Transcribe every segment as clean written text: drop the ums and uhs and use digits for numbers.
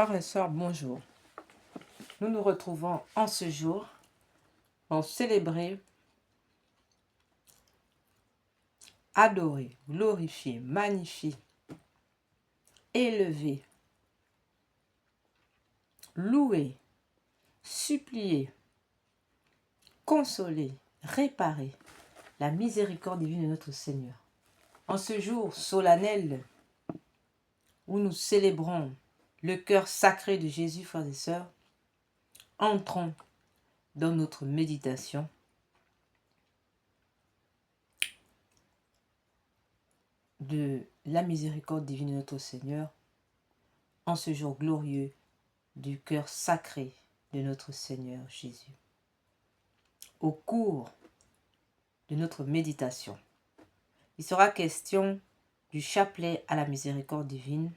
Frères et sœurs, bonjour. Nous nous retrouvons en ce jour pour célébrer, adorer, glorifier, magnifier, élever, louer, supplier, consoler, réparer la miséricorde divine de notre Seigneur. En ce jour solennel où nous célébrons le cœur sacré de Jésus, frères et sœurs, entrons dans notre méditation de la miséricorde divine de notre Seigneur en ce jour glorieux du cœur sacré de notre Seigneur Jésus. Au cours de notre méditation, il sera question du chapelet à la miséricorde divine,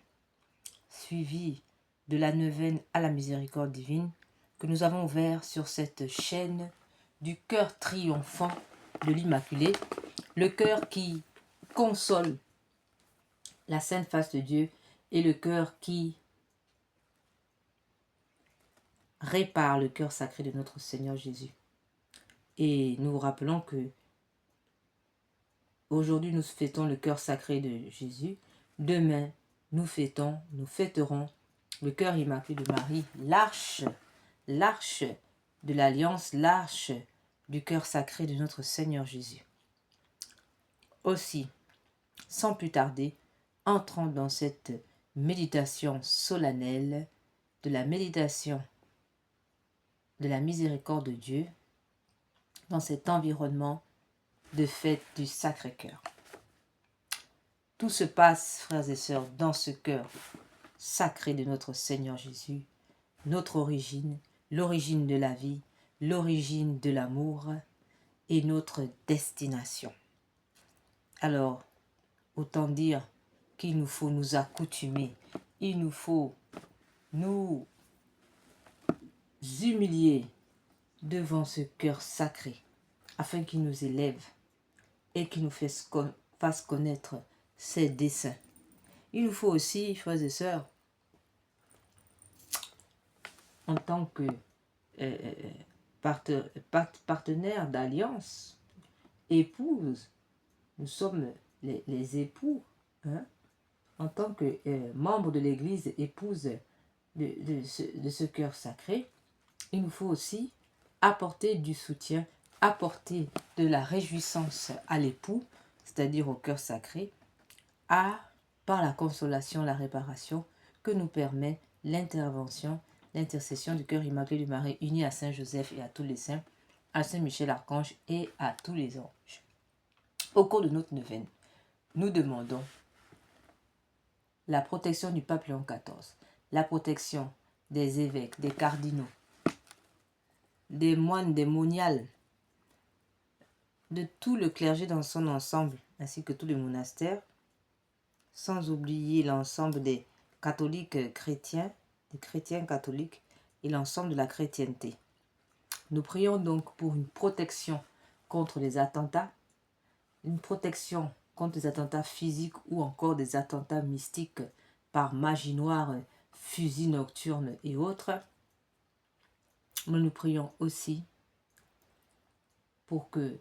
suivi de la neuvaine à la miséricorde divine que nous avons ouvert sur cette chaîne du cœur triomphant de l'Immaculée, le cœur qui console la sainte face de Dieu et le cœur qui répare le cœur sacré de notre Seigneur Jésus. Et nous vous rappelons que aujourd'hui nous fêtons le cœur sacré de Jésus. Demain, nous fêterons le cœur immaculé de Marie, l'arche de l'alliance, l'arche du cœur sacré de notre Seigneur Jésus. Aussi, sans plus tarder, entrons dans cette méditation solennelle de la méditation de la miséricorde de Dieu dans cet environnement de fête du Sacré-Cœur. Tout se passe, frères et sœurs, dans ce cœur sacré de notre Seigneur Jésus, notre origine, l'origine de la vie, l'origine de l'amour et notre destination. Alors, autant dire qu'il nous faut nous accoutumer, il nous faut nous humilier devant ce cœur sacré, afin qu'il nous élève et qu'il nous fasse connaître ses desseins. Il nous faut aussi, frères et sœurs, en tant que partenaire d'alliance, épouse, nous sommes les époux, hein, en tant que membres de l'Église, épouse de ce cœur sacré, il nous faut aussi apporter du soutien, apporter de la réjouissance à l'époux, c'est-à-dire au cœur sacré, par la consolation, la réparation que nous permet l'intervention, l'intercession du cœur immaculé de Marie uni à Saint Joseph et à tous les saints, à Saint Michel Archange et à tous les anges. Au cours de notre neuvaine, nous demandons la protection du pape Léon XIV, la protection des évêques, des cardinaux, des moines, des moniales, de tout le clergé dans son ensemble, ainsi que tous les monastères, sans oublier l'ensemble des catholiques chrétiens, des chrétiens catholiques et l'ensemble de la chrétienté. Nous prions donc pour une protection contre les attentats, une protection contre les attentats physiques ou encore des attentats mystiques par magie noire, fusils nocturnes et autres. Mais nous prions aussi pour que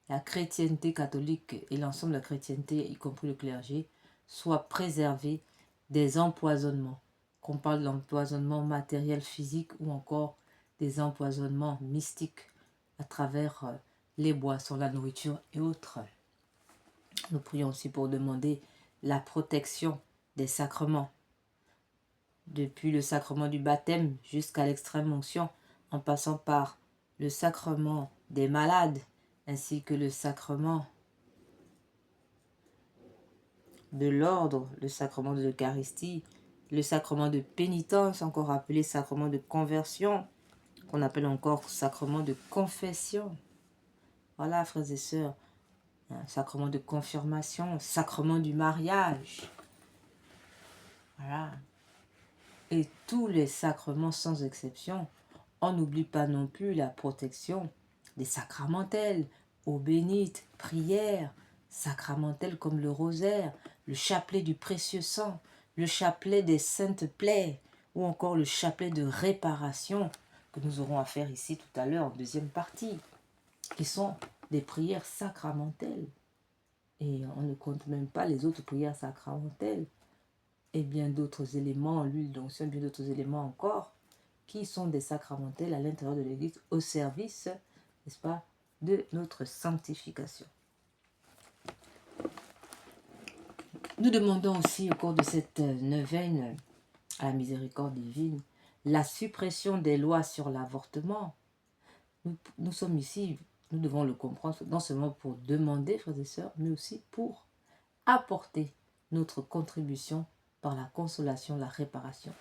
la chrétienté catholique et l'ensemble de la chrétienté, y compris le clergé, soient préservés des empoisonnements. Qu'on parle d'empoisonnement matériel, physique ou encore des empoisonnements mystiques à travers les boissons, la nourriture et autres. Nous prions aussi pour demander la protection des sacrements. Depuis le sacrement du baptême jusqu'à l'extrême onction, en passant par le sacrement des malades, ainsi que le sacrement de l'ordre, le sacrement de l'Eucharistie, le sacrement de pénitence, encore appelé sacrement de conversion, qu'on appelle encore sacrement de confession. Voilà, frères et sœurs, un sacrement de confirmation, sacrement du mariage. Voilà. Et tous les sacrements sans exception. On n'oublie pas non plus la protection des sacramentels, eau bénite, prières, sacramentels comme le rosaire, le chapelet du précieux sang, le chapelet des saintes plaies, ou encore le chapelet de réparation que nous aurons à faire ici tout à l'heure en deuxième partie, qui sont des prières sacramentelles. Et on ne compte même pas les autres prières sacramentelles et bien d'autres éléments, l'huile d'onction, bien d'autres éléments encore, qui sont des sacramentels à l'intérieur de l'Église au service, n'est-ce pas, de notre sanctification. Nous demandons aussi au cours de cette neuvaine à la miséricorde divine la suppression des lois sur l'avortement. Nous sommes ici, nous devons le comprendre, non seulement pour demander, frères et sœurs, mais aussi pour apporter notre contribution par la consolation, la réparation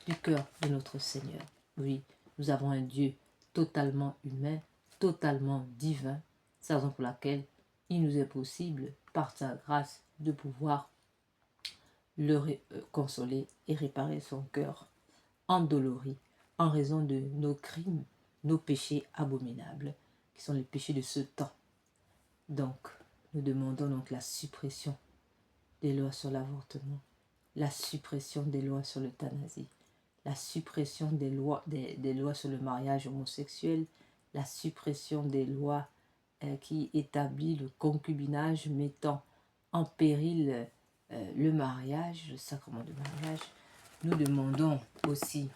du cœur de notre Seigneur. Oui, nous avons un Dieu totalement humain, totalement divin. C'est la raison pour laquelle il nous est possible, par sa grâce, de pouvoir le consoler et réparer son cœur endolori en raison de nos crimes, nos péchés abominables, qui sont les péchés de ce temps. Donc, nous demandons donc la suppression des lois sur l'avortement, la suppression des lois sur l'euthanasie, la suppression des lois sur le mariage homosexuel, la suppression des lois qui établissent le concubinage mettant en péril le mariage, le sacrement du mariage. Nous demandons aussi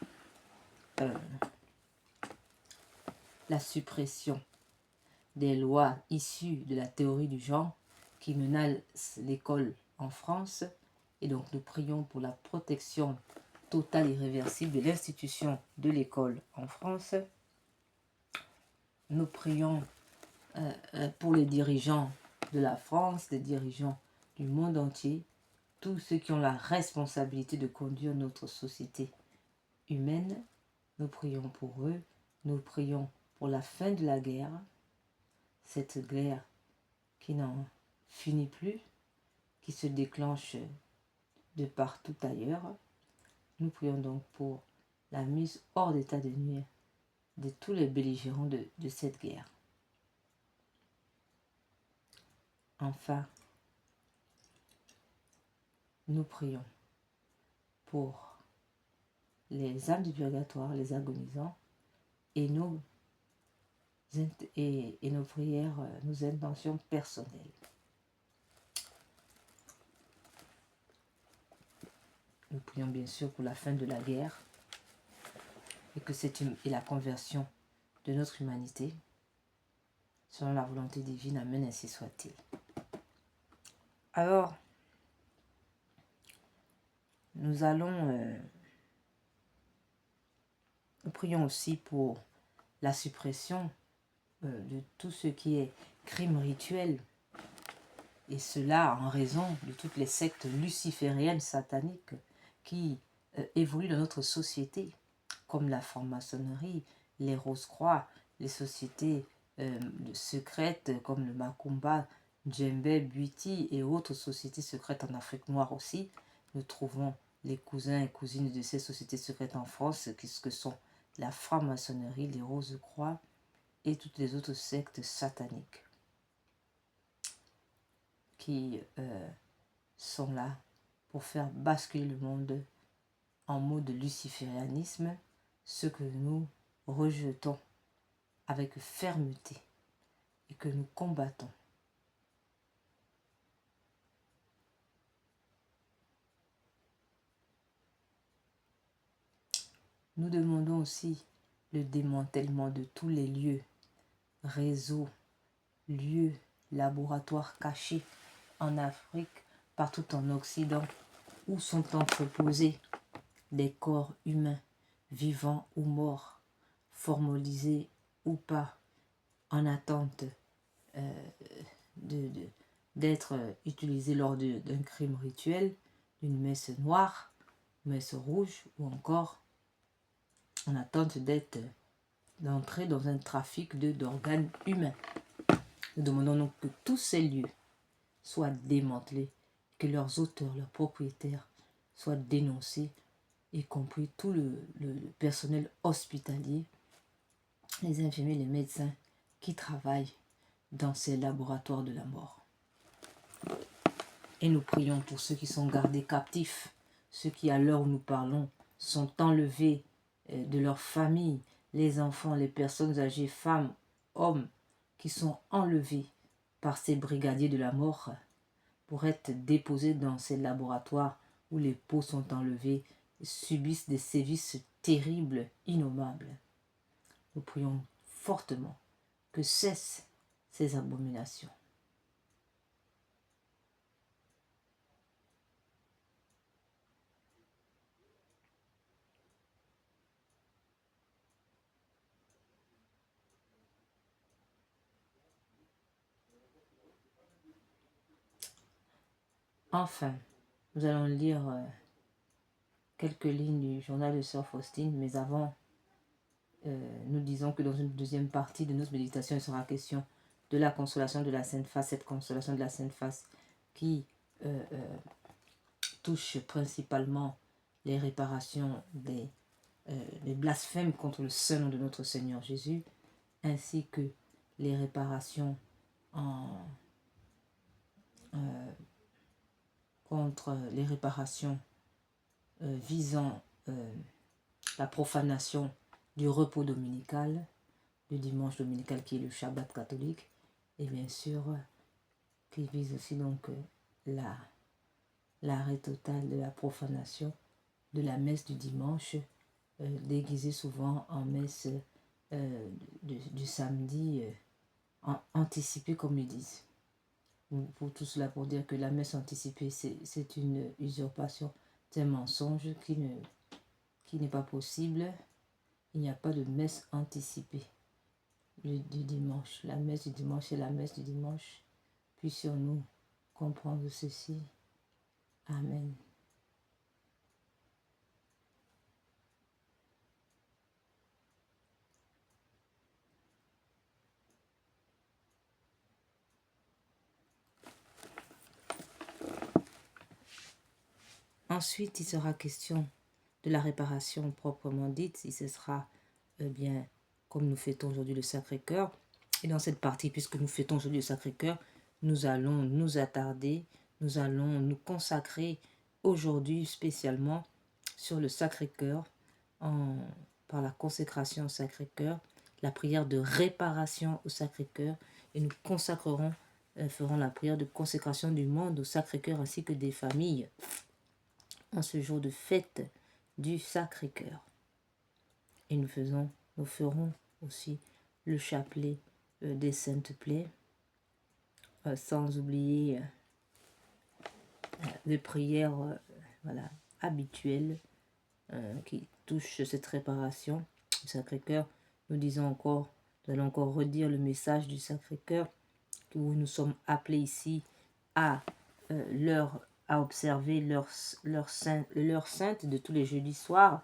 la suppression des lois issues de la théorie du genre qui menacent l'école en France. Et donc nous prions pour la protection totale et irréversible de l'institution de l'école en France. Nous prions pour les dirigeants de la France, les dirigeants du monde entier, tous ceux qui ont la responsabilité de conduire notre société humaine. Nous prions pour eux. Nous prions pour la fin de la guerre, cette guerre qui n'en finit plus, qui se déclenche de partout ailleurs. Nous prions donc pour la mise hors d'état de nuire de tous les belligérants de cette guerre. Enfin, nous prions pour les âmes du purgatoire, les agonisants, et nos prières, nos intentions personnelles. Nous prions bien sûr pour la fin de la guerre et que et la conversion de notre humanité, selon la volonté divine, amen, ainsi soit-il. Alors, nous prions aussi pour la suppression de tout ce qui est crime rituel, et cela en raison de toutes les sectes lucifériennes sataniques qui évoluent dans notre société, comme la franc-maçonnerie, les Rose-Croix, les sociétés secrètes comme le Macumba, Djembe, Buiti et autres sociétés secrètes en Afrique noire aussi. Nous trouvons les cousins et cousines de ces sociétés secrètes en France, que sont la franc-maçonnerie, les Rose-Croix et toutes les autres sectes sataniques qui sont là pour faire basculer le monde en mode luciférianisme, ce que nous rejetons avec fermeté et que nous combattons. Nous demandons aussi le démantèlement de tous les lieux, réseaux, lieux, laboratoires cachés en Afrique, partout en Occident, où sont entreposés des corps humains, vivants ou morts, formalisés ou pas, en attente d'être utilisés lors d'un crime rituel, d'une messe noire, messe rouge, ou encore en attente d'entrer dans un trafic d'organes humains. Nous demandons donc que tous ces lieux soient démantelés, que leurs auteurs, leurs propriétaires soient dénoncés, y compris tout le personnel hospitalier, les infirmiers, les médecins qui travaillent dans ces laboratoires de la mort. Et nous prions pour ceux qui sont gardés captifs, ceux qui à l'heure où nous parlons sont enlevés de leur famille, les enfants, les personnes âgées, femmes, hommes, qui sont enlevés par ces brigadiers de la mort pour être déposés dans ces laboratoires où les peaux sont enlevées, subissent des sévices terribles, innommables. Nous prions fortement que cessent ces abominations. Enfin, nous allons lire quelques lignes du journal de Sœur Faustine, mais avant, nous disons que dans une deuxième partie de notre méditation, il sera question de la consolation de la Sainte Face, cette consolation de la Sainte Face qui touche principalement les réparations des blasphèmes contre le seul nom de notre Seigneur Jésus, ainsi que les réparations contre les réparations visant la profanation du repos dominical, du dimanche dominical qui est le Shabbat catholique, et bien sûr qui vise aussi donc l'arrêt total de la profanation de la messe du dimanche, déguisée souvent en messe du samedi, anticipée comme ils disent. Pour tout cela, pour dire que la messe anticipée, c'est une usurpation, c'est un mensonge qui n'est pas possible. Il n'y a pas de messe anticipée du dimanche. La messe du dimanche est la messe du dimanche. Puissions-nous comprendre ceci. Amen. Ensuite, il sera question de la réparation proprement dite. Si ce sera bien comme nous fêtons aujourd'hui le Sacré-Cœur. Et dans cette partie, puisque nous fêtons aujourd'hui le Sacré-Cœur, nous allons nous attarder, nous allons nous consacrer aujourd'hui spécialement sur le Sacré-Cœur par la consécration au Sacré-Cœur, la prière de réparation au Sacré-Cœur, et nous consacrerons, ferons la prière de consécration du monde au Sacré-Cœur ainsi que des familles en ce jour de fête du Sacré-Cœur. Et nous ferons aussi le chapelet des Saintes Plaies, sans oublier les prières habituelles qui touchent cette réparation du Sacré-Cœur. Nous allons encore redire le message du Sacré-Cœur, où nous sommes appelés ici à observer l'heure sainte de tous les jeudis soirs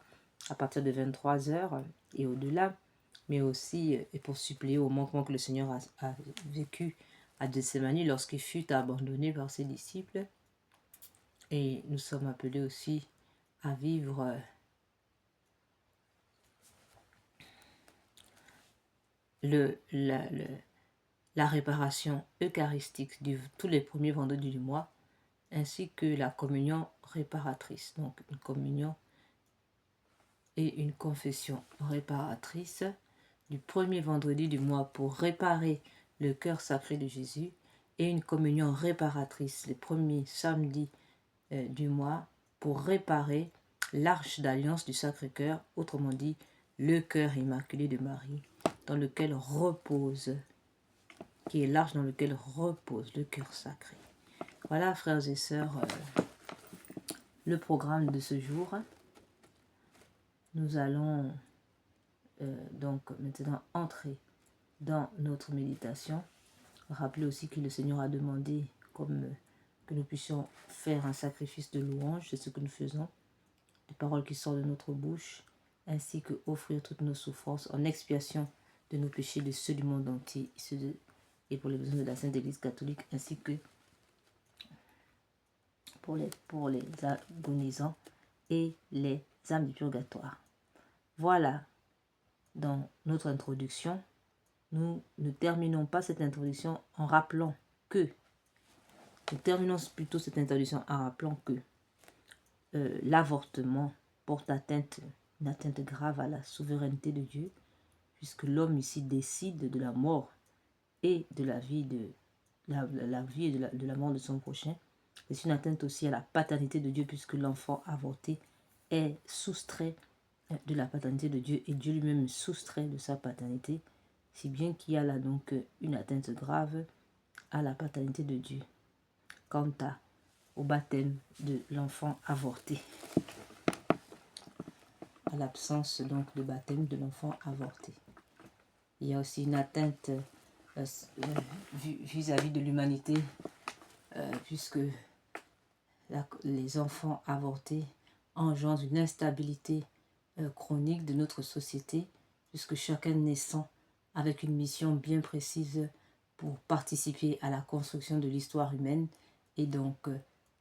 à partir de 23h et au-delà, mais aussi et pour suppléer au manquement que le Seigneur a vécu à Gethsémani lorsqu'il fut abandonné par ses disciples. Et nous sommes appelés aussi à vivre la réparation eucharistique tous les premiers vendredis du mois, ainsi que la communion réparatrice. Donc une communion et une confession réparatrice du premier vendredi du mois pour réparer le cœur sacré de Jésus, et une communion réparatrice les premiers samedis du mois pour réparer l'arche d'alliance du Sacré-Cœur, autrement dit le cœur immaculé de Marie, dans lequel repose, qui est l'arche dans lequel repose le cœur sacré. Voilà, frères et sœurs, le programme de ce jour. Nous allons donc maintenant entrer dans notre méditation. Rappelez aussi que le Seigneur a demandé que nous puissions faire un sacrifice de louange, c'est ce que nous faisons, les paroles qui sortent de notre bouche, ainsi que offrir toutes nos souffrances en expiation de nos péchés, de ceux du monde entier, et pour les besoins de la Sainte Église catholique, ainsi que pour les agonisants et les âmes du purgatoire. Voilà, dans notre introduction, nous ne terminons pas cette introduction en rappelant que, l'avortement porte atteinte, une atteinte grave à la souveraineté de Dieu, puisque l'homme ici décide de la mort et de la vie la vie et de la mort de son prochain. C'est une atteinte aussi à la paternité de Dieu, puisque l'enfant avorté est soustrait de la paternité de Dieu et Dieu lui-même soustrait de sa paternité, si bien qu'il y a là donc une atteinte grave à la paternité de Dieu quant au baptême de l'enfant avorté, à l'absence donc de baptême de l'enfant avorté. Il y a aussi une atteinte vis-à-vis de l'humanité, puisque les enfants avortés engendrent une instabilité chronique de notre société, puisque chacun naissant avec une mission bien précise pour participer à la construction de l'histoire humaine, et donc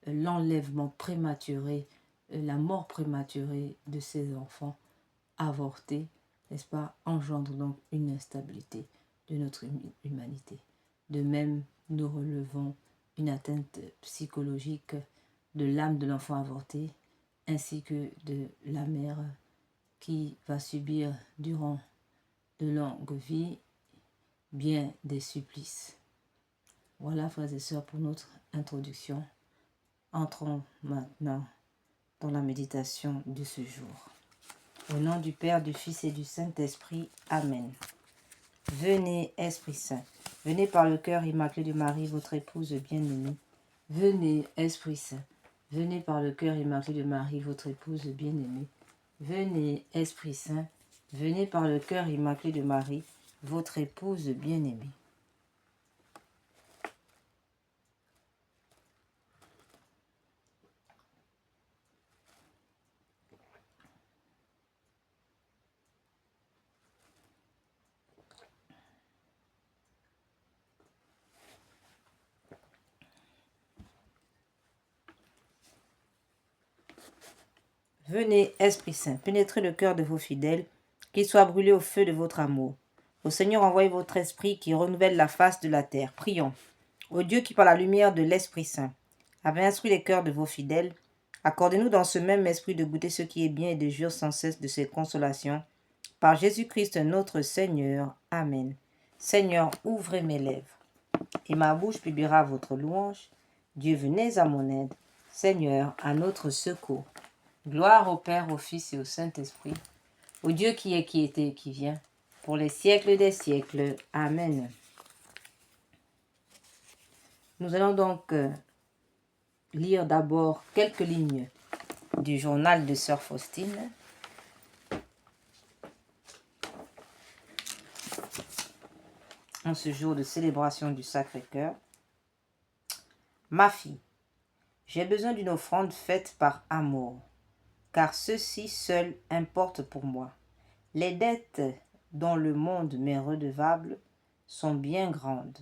l'enlèvement prématuré, la mort prématurée de ces enfants avortés, n'est-ce pas, engendre donc une instabilité de notre humanité. De même, nous relevons une atteinte psychologique de l'âme de l'enfant avorté, ainsi que de la mère qui va subir durant de longues vies bien des supplices. Voilà, frères et sœurs, pour notre introduction. Entrons maintenant dans la méditation de ce jour. Au nom du Père, du Fils et du Saint-Esprit. Amen. Venez, Esprit Saint, venez par le cœur immaculé de Marie, votre épouse bien-aimée. Venez, Esprit Saint, venez par le cœur immaculé de Marie, votre épouse bien-aimée. Venez, Esprit Saint, venez par le cœur immaculé de Marie, votre épouse bien-aimée. Venez, Esprit Saint, pénétrez le cœur de vos fidèles, qu'il soit brûlé au feu de votre amour. Au Seigneur, envoyez votre esprit qui renouvelle la face de la terre. Prions. Ô Dieu qui, par la lumière de l'Esprit Saint, avez instruit les cœurs de vos fidèles, accordez-nous dans ce même esprit de goûter ce qui est bien et de jouir sans cesse de ses consolations. Par Jésus-Christ notre Seigneur. Amen. Seigneur, ouvrez mes lèvres, et ma bouche publiera votre louange. Dieu, venez à mon aide. Seigneur, à notre secours. Gloire au Père, au Fils et au Saint-Esprit, au Dieu qui est, qui était et qui vient, pour les siècles des siècles. Amen. Nous allons donc lire d'abord quelques lignes du journal de Sœur Faustine. En ce jour de célébration du Sacré-Cœur. Ma fille, j'ai besoin d'une offrande faite par amour, car ceci seul importe pour moi. Les dettes dont le monde m'est redevable sont bien grandes.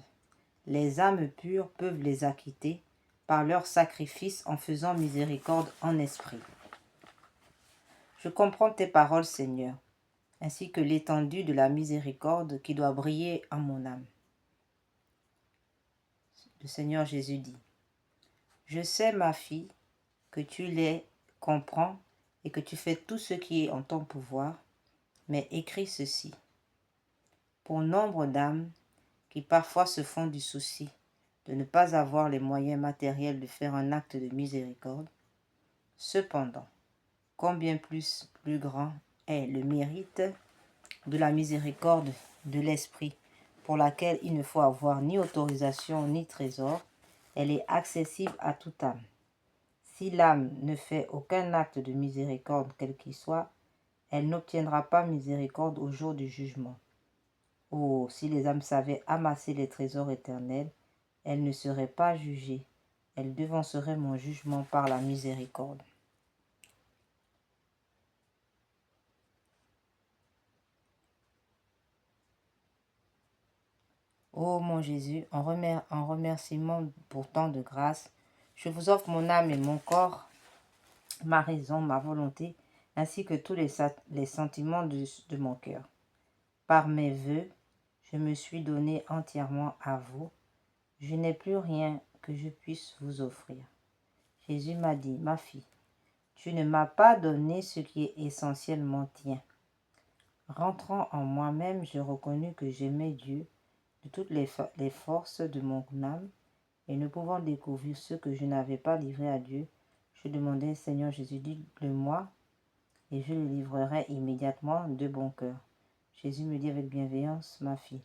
Les âmes pures peuvent les acquitter par leur sacrifice en faisant miséricorde en esprit. Je comprends tes paroles, Seigneur, ainsi que l'étendue de la miséricorde qui doit briller en mon âme. Le Seigneur Jésus dit, « Je sais, ma fille, que tu les comprends et que tu fais tout ce qui est en ton pouvoir, mais écris ceci. Pour nombre d'âmes qui parfois se font du souci de ne pas avoir les moyens matériels de faire un acte de miséricorde, cependant, combien plus grand est le mérite de la miséricorde de l'Esprit, pour laquelle il ne faut avoir ni autorisation ni trésor, elle est accessible à toute âme. Si l'âme ne fait aucun acte de miséricorde quel qu'il soit, elle n'obtiendra pas miséricorde au jour du jugement. Oh, si les âmes savaient amasser les trésors éternels, elles ne seraient pas jugées, elles devanceraient mon jugement par la miséricorde. Ô mon Jésus, en remerciement pour tant de grâce, je vous offre mon âme et mon corps, ma raison, ma volonté, ainsi que tous les sentiments de mon cœur. Par mes vœux, je me suis donné entièrement à vous. Je n'ai plus rien que je puisse vous offrir. Jésus m'a dit, ma fille, Tu ne m'as pas donné ce qui est essentiellement tien. Rentrant en moi-même, je reconnus que j'aimais Dieu de toutes les forces de mon âme, et ne pouvant découvrir ce que je n'avais pas livré à Dieu, je demandai, Seigneur Jésus, dis-le-moi, et je le livrerai immédiatement de bon cœur. Jésus me dit avec bienveillance, ma fille,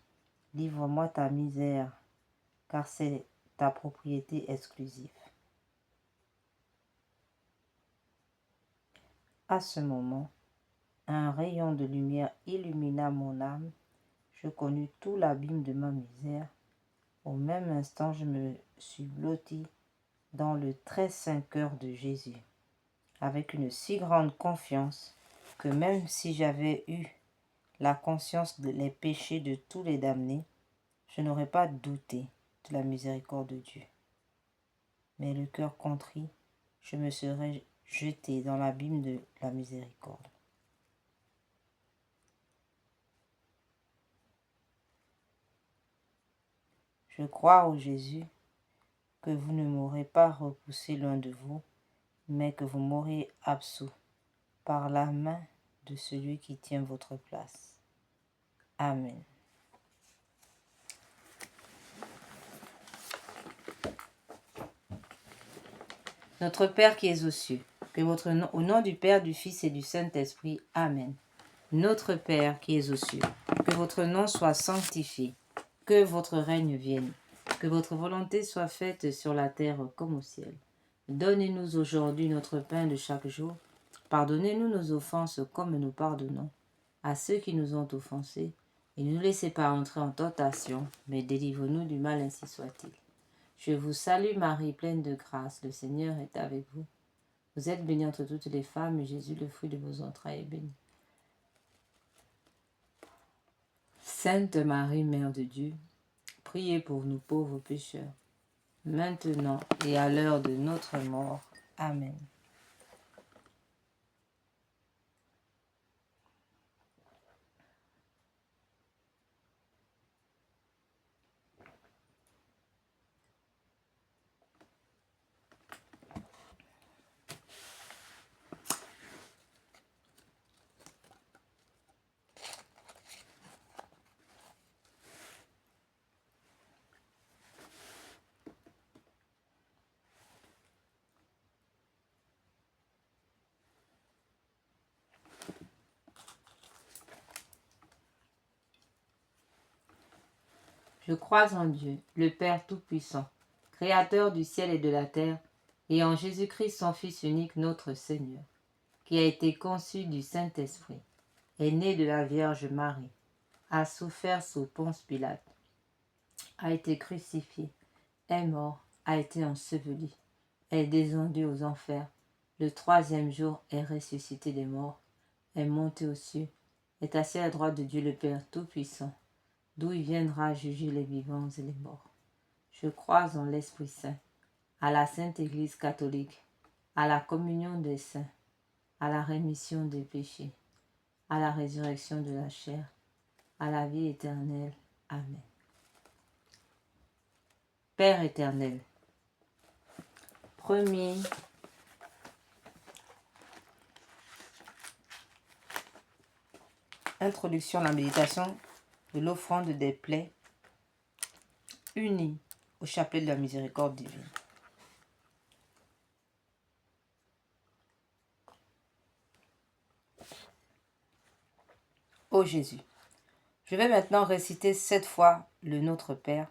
livre-moi ta misère, car c'est ta propriété exclusive. À ce moment, un rayon de lumière illumina mon âme. Je connus tout l'abîme de ma misère. Au même instant, je me suis blotti dans le très saint cœur de Jésus, avec une si grande confiance que même si j'avais eu la conscience des péchés de tous les damnés, je n'aurais pas douté de la miséricorde de Dieu. Mais le cœur contrit, je me serais jeté dans l'abîme de la miséricorde. Je crois, ô Jésus, que vous ne m'aurez pas repoussé loin de vous, mais que vous m'aurez absous par la main de celui qui tient votre place. Amen. Notre Père qui es aux cieux, que votre nom, au nom du Père, du Fils et du Saint-Esprit. Amen. Notre Père qui es aux cieux, que votre nom soit sanctifié, que votre règne vienne, que votre volonté soit faite sur la terre comme au ciel. Donnez-nous aujourd'hui notre pain de chaque jour. Pardonnez-nous nos offenses comme nous pardonnons à ceux qui nous ont offensés. Et ne nous laissez pas entrer en tentation, mais délivre-nous du mal, ainsi soit-il. Je vous salue Marie, pleine de grâce, le Seigneur est avec vous. Vous êtes bénie entre toutes les femmes, et Jésus, le fruit de vos entrailles, est béni. Sainte Marie, Mère de Dieu, priez pour nous pauvres pécheurs, maintenant et à l'heure de notre mort. Amen. Je crois en Dieu, le Père Tout-Puissant, Créateur du ciel et de la terre, et en Jésus-Christ, son Fils unique, notre Seigneur, qui a été conçu du Saint-Esprit, est né de la Vierge Marie, a souffert sous Ponce Pilate, a été crucifié, est mort, a été enseveli, est descendu aux enfers, le troisième jour est ressuscité des morts, est monté aux cieux, est assis à la droite de Dieu le Père Tout-Puissant, d'où il viendra juger les vivants et les morts. Je crois en l'Esprit Saint, à la Sainte Église catholique, à la communion des saints, à la rémission des péchés, à la résurrection de la chair, à la vie éternelle. Amen. Père éternel, premier introduction à la méditation de l'offrande des plaies unie au chapelet de la miséricorde divine. Ô Jésus, je vais maintenant réciter 7 fois le Notre Père,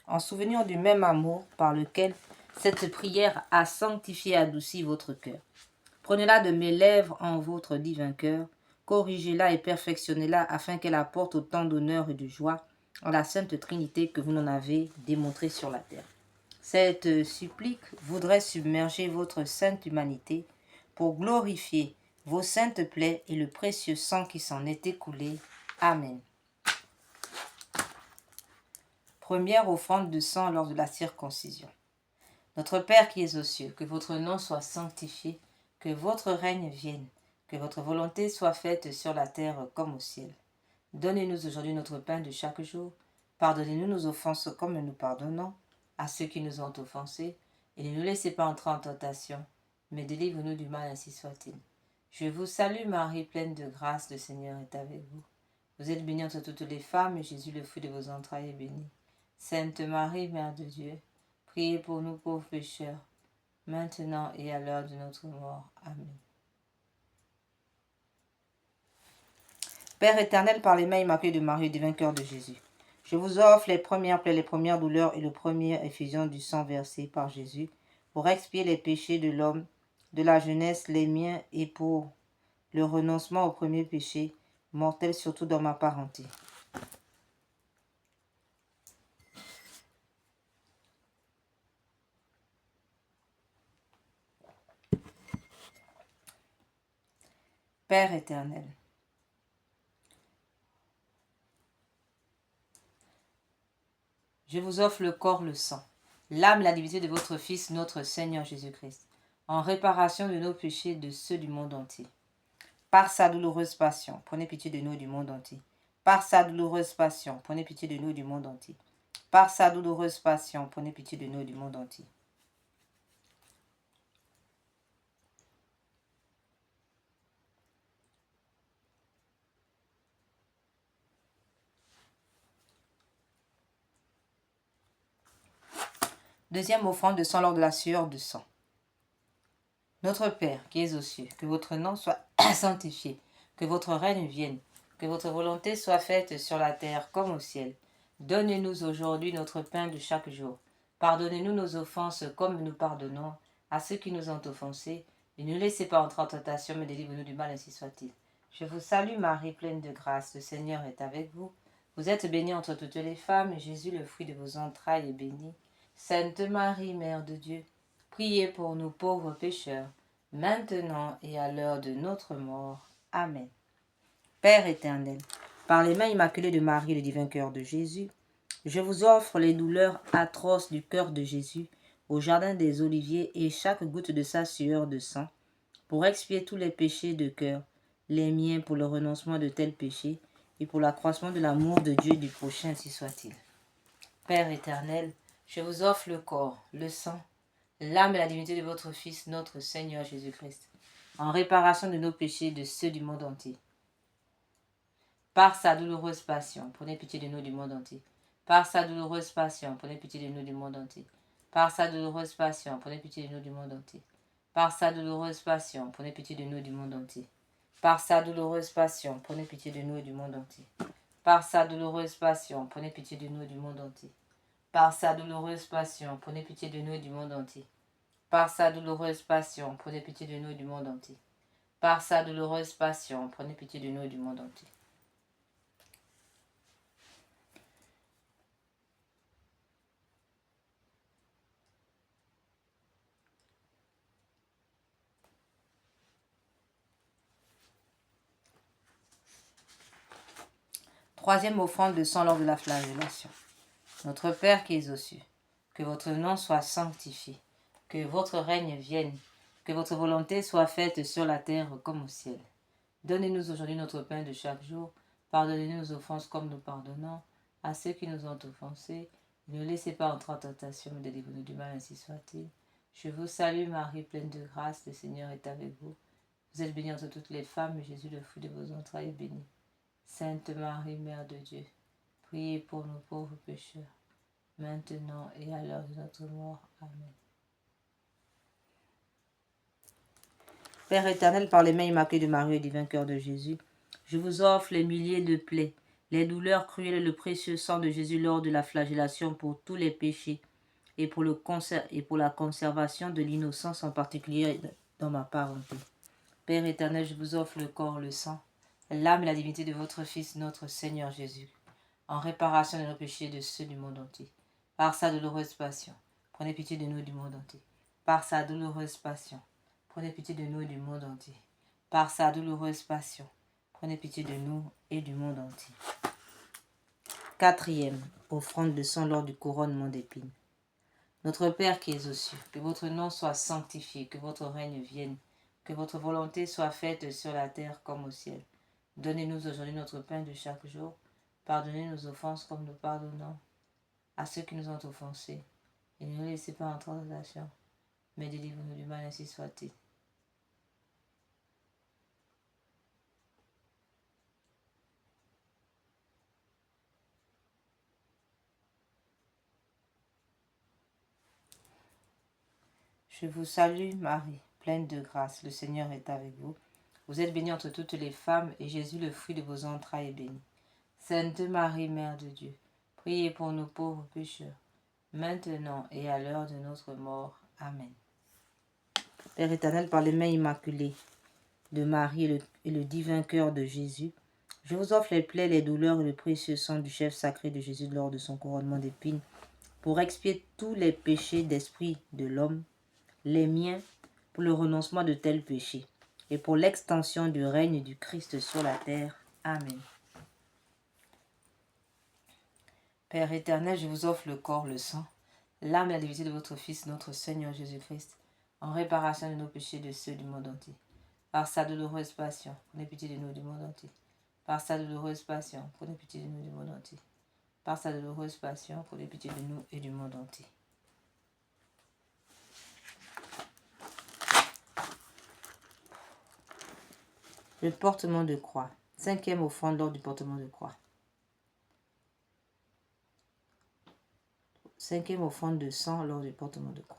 en souvenir du même amour par lequel cette prière a sanctifié et adouci votre cœur. Prenez-la de mes lèvres en votre divin cœur, corrigez-la et perfectionnez-la afin qu'elle apporte autant d'honneur et de joie à la Sainte Trinité que vous n'en avez démontré sur la terre. Cette supplique voudrait submerger votre sainte humanité pour glorifier vos saintes plaies et le précieux sang qui s'en est écoulé. Amen. Première offrande de sang lors de la circoncision. Notre Père qui es aux cieux, que votre nom soit sanctifié, que votre règne vienne, que votre volonté soit faite sur la terre comme au ciel. Donnez-nous aujourd'hui notre pain de chaque jour. Pardonnez-nous nos offenses comme nous pardonnons à ceux qui nous ont offensés, et ne nous laissez pas entrer en tentation, mais délivre-nous du mal, ainsi soit-il. Je vous salue Marie, pleine de grâce, le Seigneur est avec vous. Vous êtes bénie entre toutes les femmes, et Jésus, le fruit de vos entrailles, est béni. Sainte Marie, Mère de Dieu, priez pour nous pauvres pécheurs, maintenant et à l'heure de notre mort. Amen. Père éternel, par les mains immaculées de Marie, du vainqueur de Jésus, je vous offre les premières plaies, les premières douleurs et le premier effusion du sang versé par Jésus pour expier les péchés de l'homme, de la jeunesse, les miens, et pour le renoncement au premier péché, mortel surtout dans ma parenté. Père éternel, je vous offre le corps, le sang, l'âme et la divinité de votre Fils, notre Seigneur Jésus-Christ, en réparation de nos péchés et de ceux du monde entier. Par sa douloureuse passion, prenez pitié de nous et du monde entier. Par sa douloureuse passion, prenez pitié de nous et du monde entier. Par sa douloureuse passion, prenez pitié de nous et du monde entier. Deuxième offrande de sang lors de la sueur de sang. Notre Père qui es aux cieux, que votre nom soit sanctifié, que votre règne vienne, que votre volonté soit faite sur la terre comme au ciel. Donnez-nous aujourd'hui notre pain de chaque jour. Pardonnez-nous nos offenses comme nous pardonnons à ceux qui nous ont offensés. Et ne laissez pas entrer en tentation, mais délivre-nous du mal, ainsi soit-il. Je vous salue Marie, pleine de grâce, le Seigneur est avec vous. Vous êtes bénie entre toutes les femmes, et Jésus, le fruit de vos entrailles, est béni. Sainte Marie, Mère de Dieu, priez pour nous pauvres pécheurs, maintenant et à l'heure de notre mort. Amen. Père éternel, par les mains immaculées de Marie, le divin cœur de Jésus, je vous offre les douleurs atroces du cœur de Jésus au jardin des Oliviers et chaque goutte de sa sueur de sang, pour expier tous les péchés de cœur, les miens pour le renoncement de tels péchés et pour l'accroissement de l'amour de Dieu et du prochain, ainsi soit-il. Père éternel, je vous offre le corps, le sang, l'âme et la divinité de votre Fils, notre Seigneur Jésus-Christ, en réparation de nos péchés et de ceux du monde entier. Par sa douloureuse passion, prenez pitié de nous du monde entier. Par sa douloureuse passion, prenez pitié de nous du monde entier. Par sa douloureuse passion, prenez pitié de nous du monde entier. Par sa douloureuse passion, prenez pitié de nous du monde entier. Par sa douloureuse passion, prenez pitié de nous et du monde entier. Par sa douloureuse passion, prenez pitié de nous et du monde entier. Par sa douloureuse passion, prenez pitié de nous et du monde entier. Par sa douloureuse passion, prenez pitié de nous et du monde entier. Par sa douloureuse passion, prenez pitié de nous et du monde entier. Troisième offrande de sang lors de la flagellation. Notre Père qui es aux cieux, que votre nom soit sanctifié, que votre règne vienne, que votre volonté soit faite sur la terre comme au ciel. Donnez-nous aujourd'hui notre pain de chaque jour. Pardonnez-nous nos offenses comme nous pardonnons à ceux qui nous ont offensés. Ne laissez pas entrer en tentation, mais délivrez-nous du mal, ainsi soit-il. Je vous salue Marie, pleine de grâce, le Seigneur est avec vous. Vous êtes bénie entre toutes les femmes, et Jésus, le fruit de vos entrailles, est béni. Sainte Marie, Mère de Dieu, priez pour nous pauvres pécheurs, maintenant et à l'heure de notre mort. Amen. Père éternel, par les mains immaculées de Marie et du divin cœur de Jésus, je vous offre les milliers de plaies, les douleurs cruelles et le précieux sang de Jésus lors de la flagellation pour tous les péchés et pour la conservation de l'innocence, en particulier dans ma parenté. Père éternel, je vous offre le corps, le sang, l'âme et la divinité de votre Fils, notre Seigneur Jésus, en réparation de nos péchés et de ceux du monde entier. Par sa douloureuse passion, prenez pitié de nous et du monde entier. Par sa douloureuse passion, prenez pitié de nous et du monde entier. Par sa douloureuse passion, prenez pitié de nous et du monde entier. Quatrième, offrande de sang lors du couronnement d'épines. Notre Père qui es aux cieux, que votre nom soit sanctifié, que votre règne vienne, que votre volonté soit faite sur la terre comme au ciel. Donnez-nous aujourd'hui notre pain de chaque jour. Pardonnez nos offenses comme nous pardonnons à ceux qui nous ont offensés. Et ne nous laissez pas entrer en tentation, mais délivre-nous du mal, ainsi soit-il. Je vous salue Marie, pleine de grâce, le Seigneur est avec vous. Vous êtes bénie entre toutes les femmes, et Jésus, le fruit de vos entrailles, est béni. Sainte Marie, Mère de Dieu, priez pour nous pauvres pécheurs, maintenant et à l'heure de notre mort. Amen. Père éternel, par les mains immaculées de Marie et le divin cœur de Jésus, je vous offre les plaies, les douleurs et le précieux sang du chef sacré de Jésus lors de son couronnement d'épines, pour expier tous les péchés d'esprit de l'homme, les miens pour le renoncement de tels péchés, et pour l'extension du règne du Christ sur la terre. Amen. Père éternel, je vous offre le corps, le sang, l'âme et la divinité de votre Fils, notre Seigneur Jésus-Christ, en réparation de nos péchés et de ceux du monde entier. Par sa douloureuse passion, prenez pitié de nous du monde entier. Par sa douloureuse passion, prenez pitié de nous du monde entier. Par sa douloureuse passion, prenez pitié de nous et du monde entier. Le portement de croix. 5e offrande lors du portement de croix. 5e offrande de sang lors du portement de croix.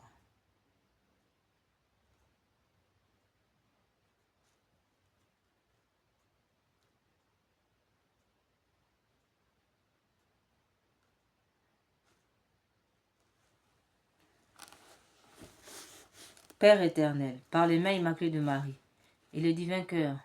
Père éternel, par les mains immaculées de Marie et le divin cœur,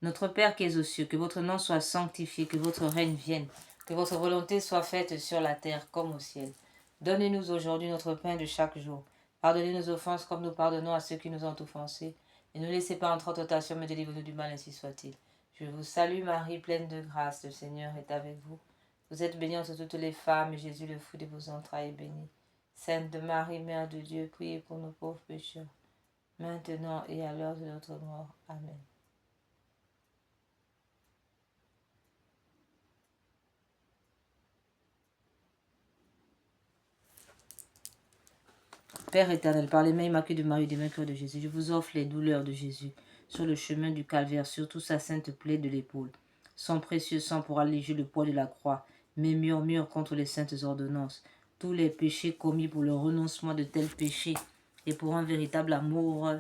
notre Père qui es aux cieux, que votre nom soit sanctifié, que votre règne vienne, que votre volonté soit faite sur la terre comme au ciel. Donnez-nous aujourd'hui notre pain de chaque jour. Pardonnez nos offenses comme nous pardonnons à ceux qui nous ont offensés. Et ne laissez pas entrer en tentation, mais délivrez-nous du mal, ainsi soit-il. Je vous salue Marie, pleine de grâce, le Seigneur est avec vous. Vous êtes bénie entre toutes les femmes, et Jésus, le fruit de vos entrailles, est béni. Sainte Marie, Mère de Dieu, priez pour nos pauvres pécheurs, maintenant et à l'heure de notre mort. Amen. Père éternel, par les mains immaculées de Marie et des mains de Jésus, je vous offre les douleurs de Jésus sur le chemin du calvaire, surtout sa sainte plaie de l'épaule. Son précieux sang pour alléger le poids de la croix, mes murmures contre les saintes ordonnances, tous les péchés commis pour le renoncement de tels péchés et pour un véritable amour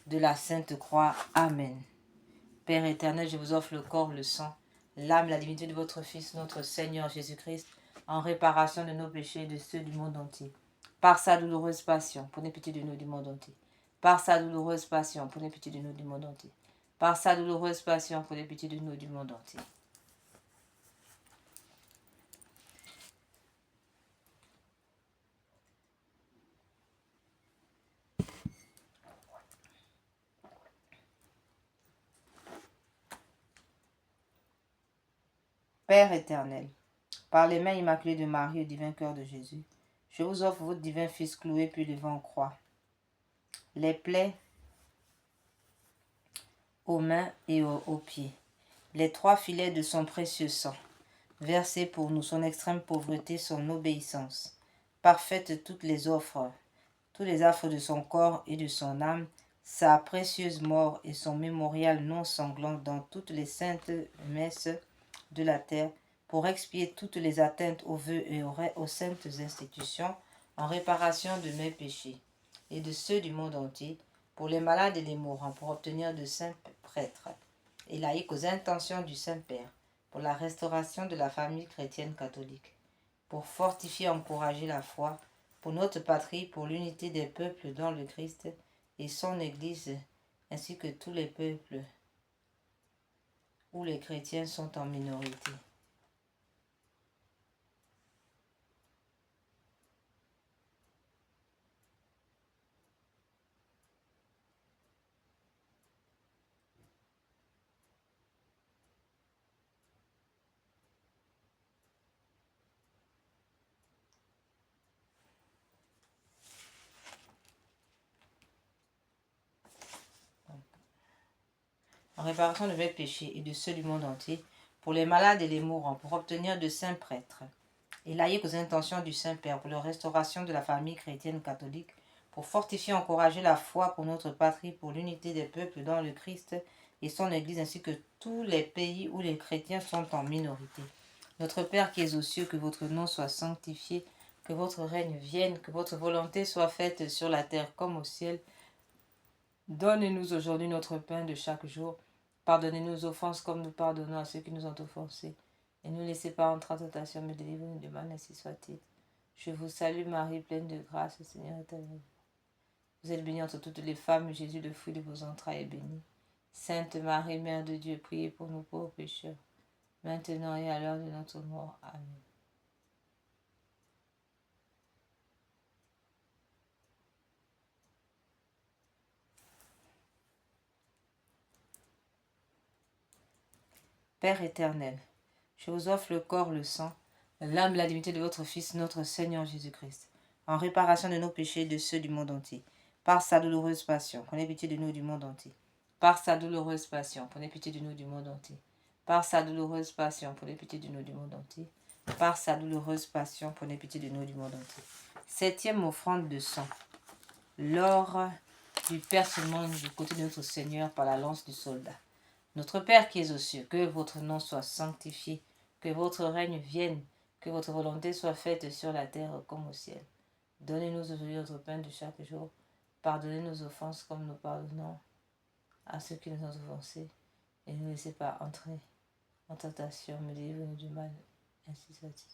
de la sainte croix. Amen. Père éternel, je vous offre le corps, le sang, l'âme, la divinité de votre Fils, notre Seigneur Jésus-Christ, en réparation de nos péchés et de ceux du monde entier. Par sa douloureuse passion, prenez pitié de nous du monde entier. Par sa douloureuse passion, prenez pitié de nous du monde entier. Par sa douloureuse passion, prenez pitié de nous du monde entier. Père éternel, par les mains immaculées de Marie et au divin cœur de Jésus, je vous offre votre divin Fils cloué puis devant en croix. Les plaies aux mains et aux pieds, les 3 filets de son précieux sang, versé pour nous, son extrême pauvreté, son obéissance, parfaite toutes les offres, tous les affres de son corps et de son âme, sa précieuse mort et son mémorial non sanglant dans toutes les saintes messes de la terre, pour expier toutes les atteintes aux vœux et aux saintes institutions, en réparation de mes péchés et de ceux du monde entier, pour les malades et les mourants, pour obtenir de saints prêtres, et laïcs aux intentions du Saint-Père, pour la restauration de la famille chrétienne catholique, pour fortifier et encourager la foi, pour notre patrie, pour l'unité des peuples dans le Christ et son Église, ainsi que tous les peuples où les chrétiens sont en minorité. En réparation de mes péchés et de ceux du monde entier, pour les malades et les mourants, pour obtenir de saints prêtres, et laïcs aux intentions du Saint-Père, pour la restauration de la famille chrétienne catholique, pour fortifier et encourager la foi pour notre patrie, pour l'unité des peuples dans le Christ et son Église, ainsi que tous les pays où les chrétiens sont en minorité. Notre Père qui es aux cieux, que votre nom soit sanctifié, que votre règne vienne, que votre volonté soit faite sur la terre comme au ciel. Donnez-nous aujourd'hui notre pain de chaque jour. Pardonnez-nous nos offenses comme nous pardonnons à ceux qui nous ont offensés. Et ne nous laissez pas entrer en tentation, mais délivrez-nous du mal, ainsi soit-il. Je vous salue Marie, pleine de grâce, le Seigneur est avec vous. Vous êtes bénie entre toutes les femmes, Jésus, le fruit de vos entrailles, est béni. Sainte Marie, Mère de Dieu, priez pour nous pauvres pécheurs, maintenant et à l'heure de notre mort. Amen. Père éternel, je vous offre le corps, le sang, l'âme et la divinité de votre Fils, notre Seigneur Jésus-Christ, en réparation de nos péchés et de ceux du monde entier. Par sa douloureuse passion, prenez pitié de nous du monde entier. Par sa douloureuse passion, prenez pitié de nous du monde entier. Par sa douloureuse passion, prenez pitié de nous du monde entier. Par sa douloureuse passion, prenez pitié de nous du monde entier. 7e offrande de sang. Lors du percement du côté de notre Seigneur par la lance du soldat. Notre Père qui es aux cieux, que votre nom soit sanctifié, que votre règne vienne, que votre volonté soit faite sur la terre comme au ciel. Donnez-nous aujourd'hui notre pain de chaque jour. Pardonnez nos offenses comme nous pardonnons à ceux qui nous ont offensés. Et ne nous laissez pas entrer en tentation, mais délivrez-nous du mal. Ainsi soit-il.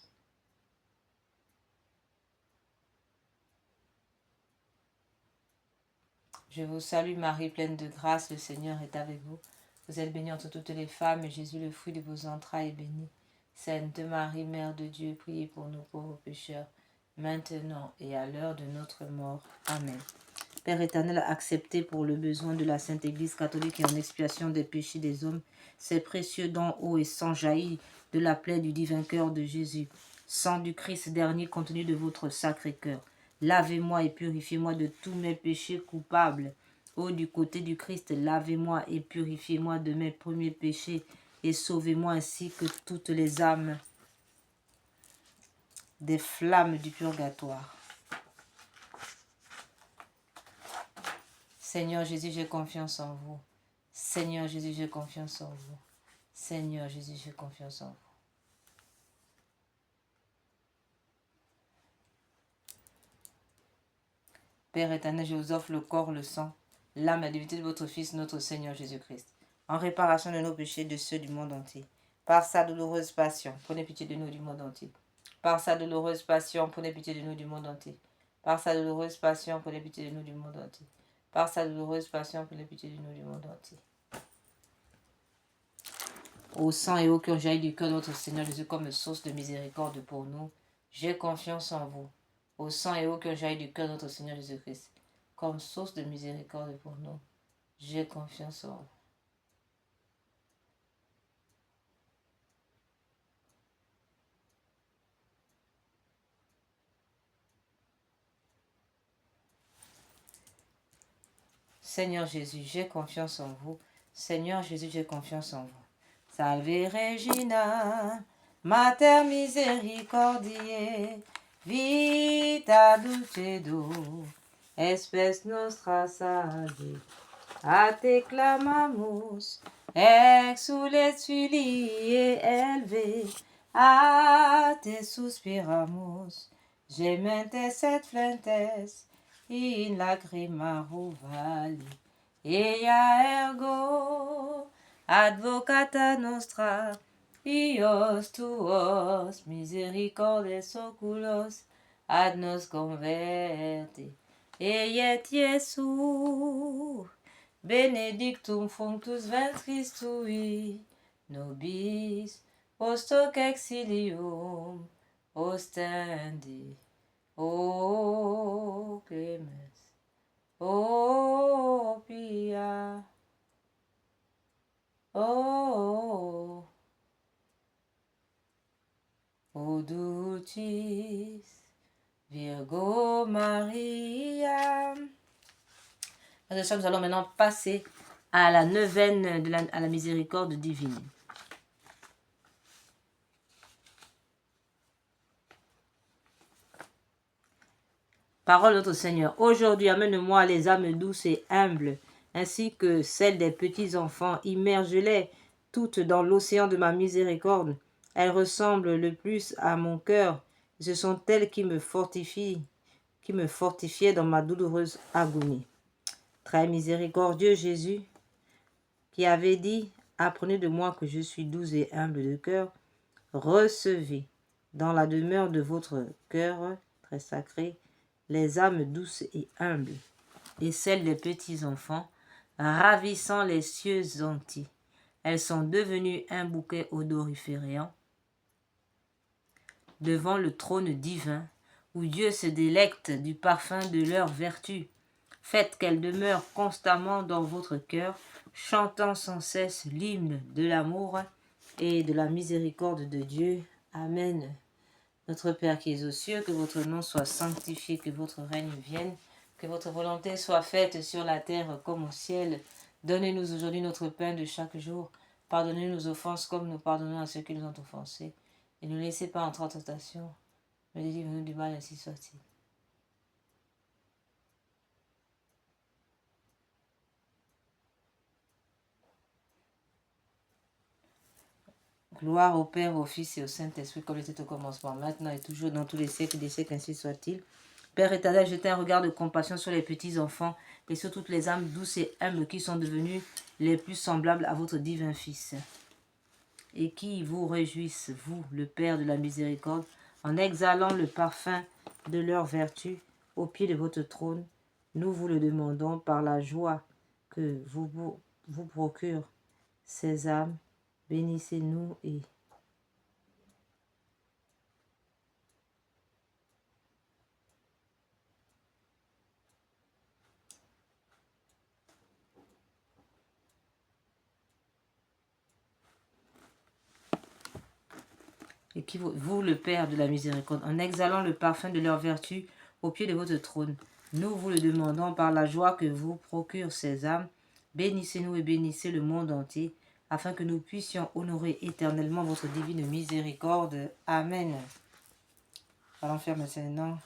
Je vous salue Marie, pleine de grâce, le Seigneur est avec vous. Vous êtes bénie entre toutes les femmes, et Jésus, le fruit de vos entrailles, est béni. Sainte Marie, Mère de Dieu, priez pour nous pauvres pécheurs, maintenant et à l'heure de notre mort. Amen. Père éternel, acceptez pour le besoin de la Sainte Église catholique et en expiation des péchés des hommes, ces précieux dons hauts et sans jaillir de la plaie du divin cœur de Jésus. Sang du Christ dernier contenu de votre sacré cœur. Lavez-moi et purifiez-moi de tous mes péchés coupables. Ô du côté du Christ, lavez-moi et purifiez-moi de mes premiers péchés et sauvez-moi ainsi que toutes les âmes des flammes du purgatoire. Seigneur Jésus, j'ai confiance en vous. Seigneur Jésus, j'ai confiance en vous. Seigneur Jésus, j'ai confiance en vous. Père éternel, je vous offre le corps, le sang, l'âme et la divinité de votre Fils, notre Seigneur Jésus-Christ, en réparation de nos péchés et de ceux du monde entier. Par sa douloureuse passion, prenez pitié de nous du monde entier. Par sa douloureuse passion, prenez pitié de nous du monde entier. Par sa douloureuse passion, prenez pitié de nous du monde entier. Par sa douloureuse passion, prenez pitié de nous du monde entier. Au sang et au cœur jaillit du cœur de notre Seigneur Jésus comme source de miséricorde pour nous, j'ai confiance en vous. Au sang et au cœur jaillit du cœur de notre Seigneur Jésus-Christ, comme source de miséricorde pour nous, j'ai confiance en vous. Seigneur Jésus, j'ai confiance en vous. Seigneur Jésus, j'ai confiance en vous. Salve Regina, Mater misericordiae, vita dulcedo, espes nostra salve. A te clamamus, exules filii elve, a te suspiramus, gementes et flentes, in lacrima vali. Ea ergo, advocata nostra, ios tuos misericordes oculos, ad nos converte. Eiet Iesu, benedictum fructus ventris tui, nobis post hoc exilium ostendi. O clemens, o pia, o dulcis Virgo Maria. Nous allons maintenant passer à la neuvaine à la miséricorde divine. Parole de notre Seigneur. Aujourd'hui, amène-moi les âmes douces et humbles, ainsi que celles des petits enfants. Immerge-les toutes dans l'océan de ma miséricorde. Elles ressemblent le plus à mon cœur. Ce sont elles qui me fortifiaient dans ma douloureuse agonie. Très miséricordieux Jésus, qui avait dit « Apprenez de moi que je suis doux et humble de cœur », recevez dans la demeure de votre cœur très sacré les âmes douces et humbles et celles des petits enfants, ravissant les cieux entiers. Elles sont devenues un bouquet odoriférant devant le trône divin, où Dieu se délecte du parfum de leur vertu. Faites qu'elles demeurent constamment dans votre cœur, chantant sans cesse l'hymne de l'amour et de la miséricorde de Dieu. Amen. Notre Père qui es aux cieux, que votre nom soit sanctifié, que votre règne vienne, que votre volonté soit faite sur la terre comme au ciel. Donnez-nous aujourd'hui notre pain de chaque jour. Pardonnez nos offenses comme nous pardonnons à ceux qui nous ont offensés. Et ne laissez pas entrer en tentation, mais délivre-nous du mal, ainsi soit-il. Gloire au Père, au Fils et au Saint-Esprit, comme il était au commencement, maintenant et toujours, dans tous les siècles des siècles, ainsi soit-il. Père éternel, jetez un regard de compassion sur les petits enfants et sur toutes les âmes douces et humbles qui sont devenues les plus semblables à votre divin Fils. Et qui vous réjouissent, vous, le Père de la miséricorde, en exhalant le parfum de leur vertu au pied de votre trône. Nous vous le demandons par la joie que vous procure ces âmes. Bénissez-nous et qui vous, le Père de la miséricorde, en exhalant le parfum de leur vertu au pied de votre trône. Nous vous le demandons par la joie que vous procure ces âmes. Bénissez-nous et bénissez le monde entier, afin que nous puissions honorer éternellement votre divine miséricorde. Amen. Allons faire maintenant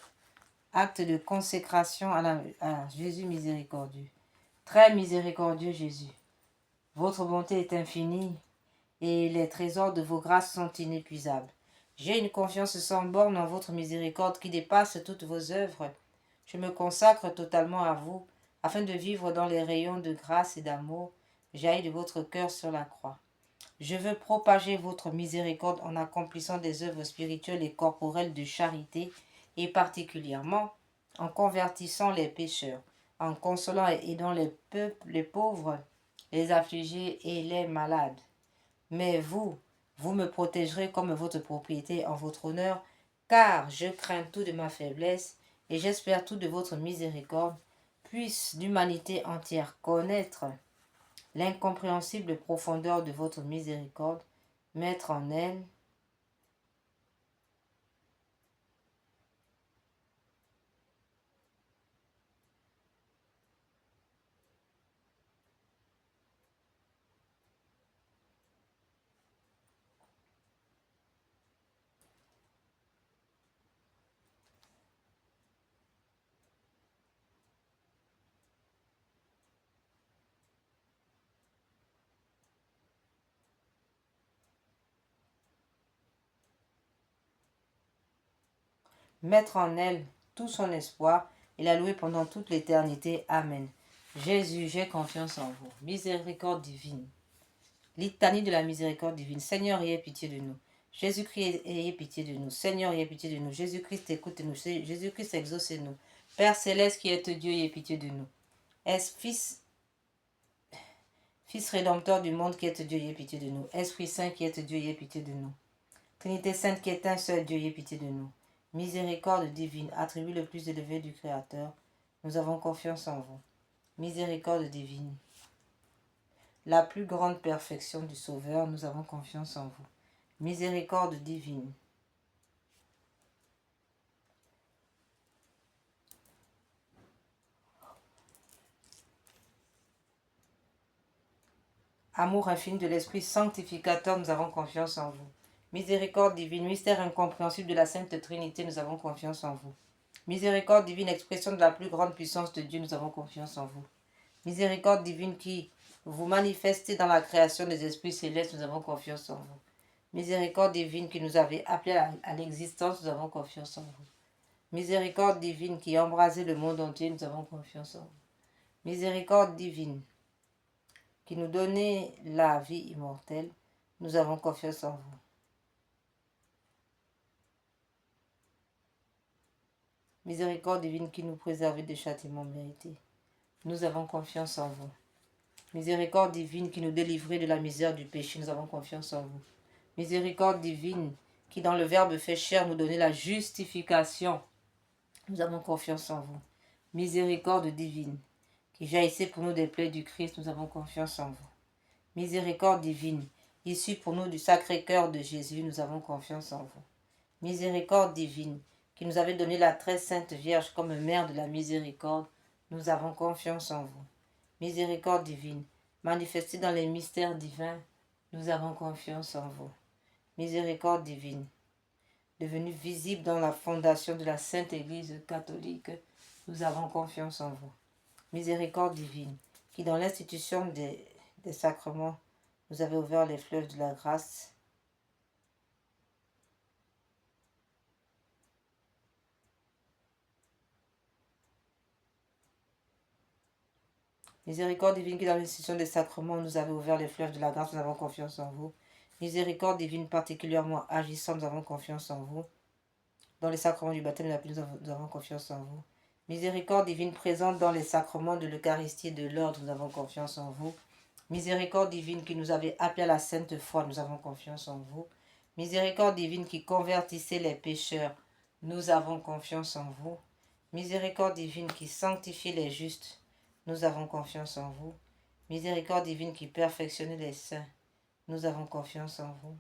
acte de consécration à Jésus miséricordieux. Très miséricordieux Jésus, votre bonté est infinie et les trésors de vos grâces sont inépuisables. J'ai une confiance sans borne en votre miséricorde qui dépasse toutes vos œuvres. Je me consacre totalement à vous, afin de vivre dans les rayons de grâce et d'amour jaillis de votre cœur sur la croix. Je veux propager votre miséricorde en accomplissant des œuvres spirituelles et corporelles de charité, et particulièrement en convertissant les pécheurs, en consolant et aidant les pauvres, les affligés et les malades. Mais vous me protégerez comme votre propriété en votre honneur, car je crains tout de ma faiblesse et j'espère tout de votre miséricorde. Puisse l'humanité entière connaître l'incompréhensible profondeur de votre miséricorde, mettre en elle tout son espoir et la louer pendant toute l'éternité. Amen. Jésus, j'ai confiance en vous. Miséricorde divine. Litanie de la miséricorde divine. Seigneur, ayez pitié de nous. Jésus-Christ, ayez pitié de nous. Seigneur, ayez pitié de nous. Jésus-Christ, écoutez-nous. Jésus-Christ, exaucez-nous. Père céleste qui êtes Dieu, ayez pitié de nous. Fils rédempteur du monde qui êtes Dieu, ayez pitié de nous. Esprit Saint qui êtes Dieu, ayez pitié de nous. Trinité Sainte qui est un seul Dieu, ayez pitié de nous. Miséricorde divine, attribut le plus élevé du Créateur, nous avons confiance en vous. Miséricorde divine, la plus grande perfection du Sauveur, nous avons confiance en vous. Miséricorde divine, amour infini de l'Esprit sanctificateur, nous avons confiance en vous. Miséricorde divine, mystère incompréhensible de la Sainte Trinité, nous avons confiance en vous. Miséricorde divine, expression de la plus grande puissance de Dieu, nous avons confiance en vous. Miséricorde divine qui vous manifestez dans la création des esprits célestes, nous avons confiance en vous. Miséricorde divine qui nous avait appelés à l'existence, nous avons confiance en vous. Miséricorde divine qui embrasait le monde entier, nous avons confiance en vous. Miséricorde divine qui nous donnait la vie immortelle, nous avons confiance en vous. Miséricorde divine qui nous préservait des châtiments mérités, nous avons confiance en vous. Miséricorde divine qui nous délivrait de la misère du péché, nous avons confiance en vous. Miséricorde divine qui dans le Verbe fait chair nous donnait la justification, nous avons confiance en vous. Miséricorde divine qui jaillissait pour nous des plaies du Christ, nous avons confiance en vous. Miséricorde divine, issue pour nous du Sacré-Cœur de Jésus, nous avons confiance en vous. Miséricorde divine, qui nous avait donné la très sainte Vierge comme mère de la miséricorde, nous avons confiance en vous. Miséricorde divine, manifestée dans les mystères divins, nous avons confiance en vous. Miséricorde divine, devenue visible dans la fondation de la Sainte Église catholique, nous avons confiance en vous. Miséricorde divine, qui dans l'institution des sacrements nous avez ouvert les fleuves de la grâce. Miséricorde divine qui dans l'institution des sacrements nous avez ouvert les fleuves de la grâce, nous avons confiance en vous. Miséricorde divine particulièrement agissante, nous avons confiance en vous. Dans les sacrements du baptême et de la pluie, nous avons confiance en vous. Miséricorde divine présente dans les sacrements de l'Eucharistie et de l'ordre, nous avons confiance en vous. Miséricorde divine qui nous avait appelés à la sainte foi, nous avons confiance en vous. Miséricorde divine qui convertissait les pécheurs, nous avons confiance en vous. Miséricorde divine qui sanctifie les justes, nous avons confiance en vous. Miséricorde divine qui perfectionnait les saints, nous avons confiance en vous.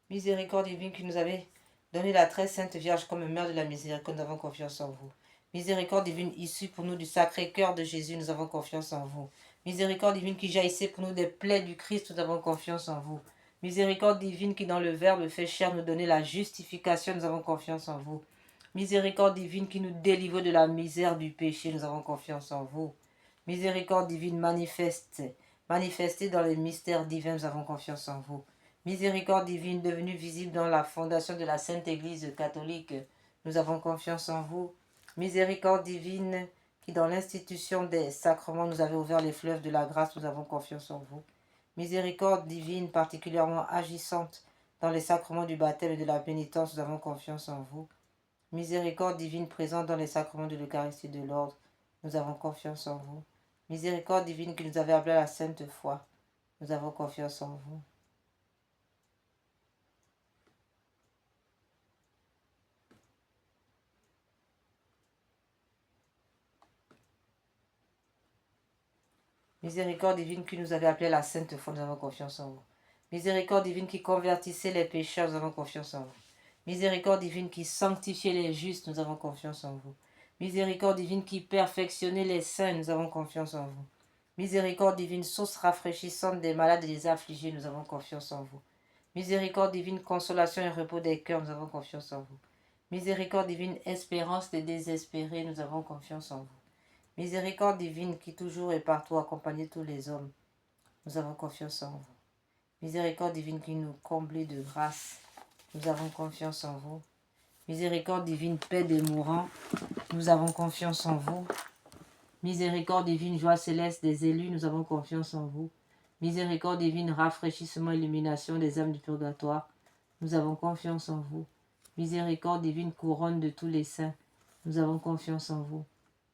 Miséricorde divine qui nous avait donné la très sainte Vierge comme mère de la miséricorde, nous avons confiance en vous. Miséricorde divine issue pour nous du Sacré-Cœur de Jésus, nous avons confiance en vous. Miséricorde divine qui jaillissait pour nous des plaies du Christ, nous avons confiance en vous. Miséricorde divine qui dans le Verbe fait chair nous donnait la justification, nous avons confiance en vous. Miséricorde divine qui nous délivre de la misère du péché, nous avons confiance en vous. Miséricorde divine manifestée dans les mystères divins, nous avons confiance en vous. Miséricorde divine devenue visible dans la fondation de la Sainte Église catholique, nous avons confiance en vous. Miséricorde divine qui dans l'institution des sacrements nous avez ouvert les fleuves de la grâce, nous avons confiance en vous. Miséricorde divine particulièrement agissante dans les sacrements du baptême et de la pénitence, nous avons confiance en vous. Miséricorde divine présente dans les sacrements de l'Eucharistie et de l'ordre, nous avons confiance en vous. Miséricorde divine qui nous avez appelés à la sainte foi, nous avons confiance en vous. Miséricorde divine qui nous avait appelés à la sainte foi, nous avons confiance en vous. Miséricorde divine qui convertissait les pécheurs, nous avons confiance en vous. Miséricorde divine qui sanctifiait les justes, nous avons confiance en vous. Miséricorde divine qui perfectionnait les saints, nous avons confiance en vous. Miséricorde divine, source rafraîchissante des malades et des affligés, nous avons confiance en vous. Miséricorde divine, consolation et repos des cœurs, nous avons confiance en vous. Miséricorde divine, espérance des désespérés, nous avons confiance en vous. Miséricorde divine qui toujours et partout accompagne tous les hommes, nous avons confiance en vous. Miséricorde divine qui nous comble de grâce, nous avons confiance en vous. Miséricorde divine, paix des mourants, nous avons confiance en vous. Miséricorde divine, joie céleste des élus, nous avons confiance en vous. Miséricorde divine, rafraîchissement, illumination des âmes du purgatoire, nous avons confiance en vous. Miséricorde divine, couronne de tous les saints, nous avons confiance en vous.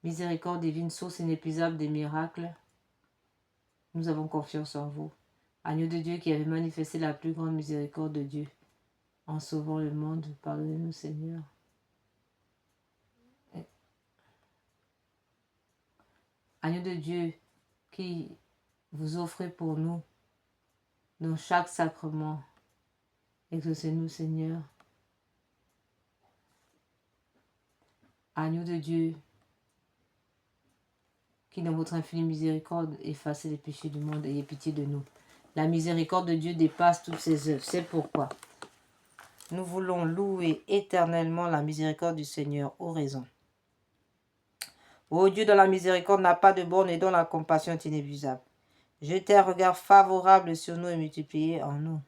Miséricorde divine, source inépuisable des miracles, nous avons confiance en vous. Agneau de Dieu qui avait manifesté la plus grande miséricorde de Dieu en sauvant le monde, pardonnez-nous Seigneur. Agneau de Dieu qui vous offrez pour nous dans chaque sacrement, exaucez-nous Seigneur. Agneau de Dieu qui dans votre infinie miséricorde effacez les péchés du monde, ayez pitié de nous. La miséricorde de Dieu dépasse toutes ses œuvres. C'est pourquoi nous voulons louer éternellement la miséricorde du Seigneur. Oraison. Ô Dieu, dont la miséricorde n'a pas de borne et dont la compassion est inépuisable, jetez un regard favorable sur nous et multipliez en nous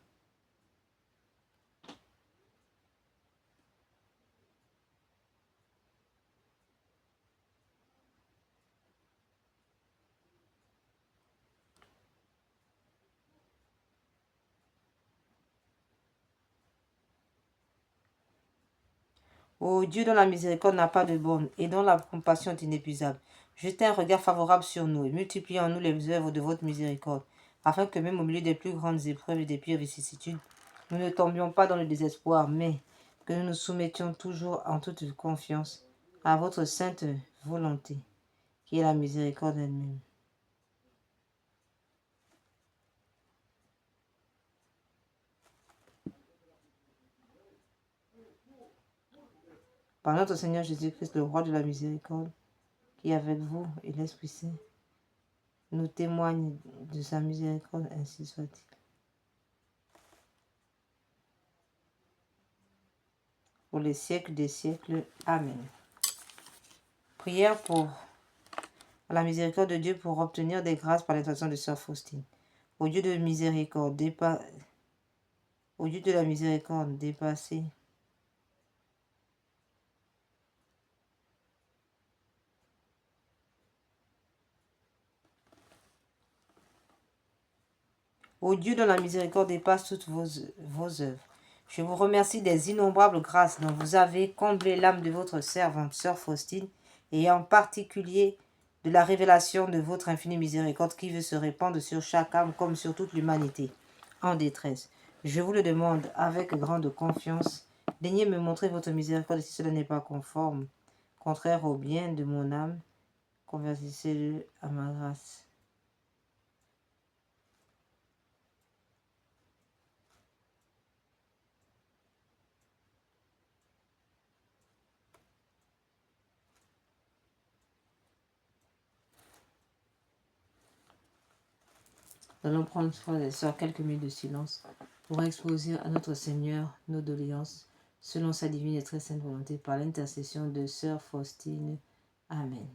Ô Dieu, dont la miséricorde n'a pas de borne et dont la compassion est inépuisable, jetez un regard favorable sur nous et multipliez en nous les œuvres de votre miséricorde, afin que même au milieu des plus grandes épreuves et des pires vicissitudes, nous ne tombions pas dans le désespoir, mais que nous nous soumettions toujours en toute confiance à votre sainte volonté, qui est la miséricorde elle-même. Par notre Seigneur Jésus-Christ, le roi de la miséricorde, qui est avec vous et l'Esprit Saint, nous témoigne de sa miséricorde, ainsi soit-il. Pour les siècles des siècles. Amen. Prière pour la miséricorde de Dieu pour obtenir des grâces par l'intercession de Sœur Faustine. Au Dieu de miséricorde, au Dieu de la miséricorde, dépassez Ô Dieu dont la miséricorde dépasse toutes vos œuvres, je vous remercie des innombrables grâces dont vous avez comblé l'âme de votre servante, Sœur Faustine, et en particulier de la révélation de votre infinie miséricorde qui veut se répandre sur chaque âme comme sur toute l'humanité en détresse. Je vous le demande avec grande confiance. Daignez me montrer votre miséricorde si cela n'est pas contraire au bien de mon âme. Convertissez-le à ma grâce. Nous allons prendre, frères et sœurs, quelques minutes de silence pour exposer à notre Seigneur nos doléances selon sa divine et très sainte volonté par l'intercession de Sœur Faustine. Amen.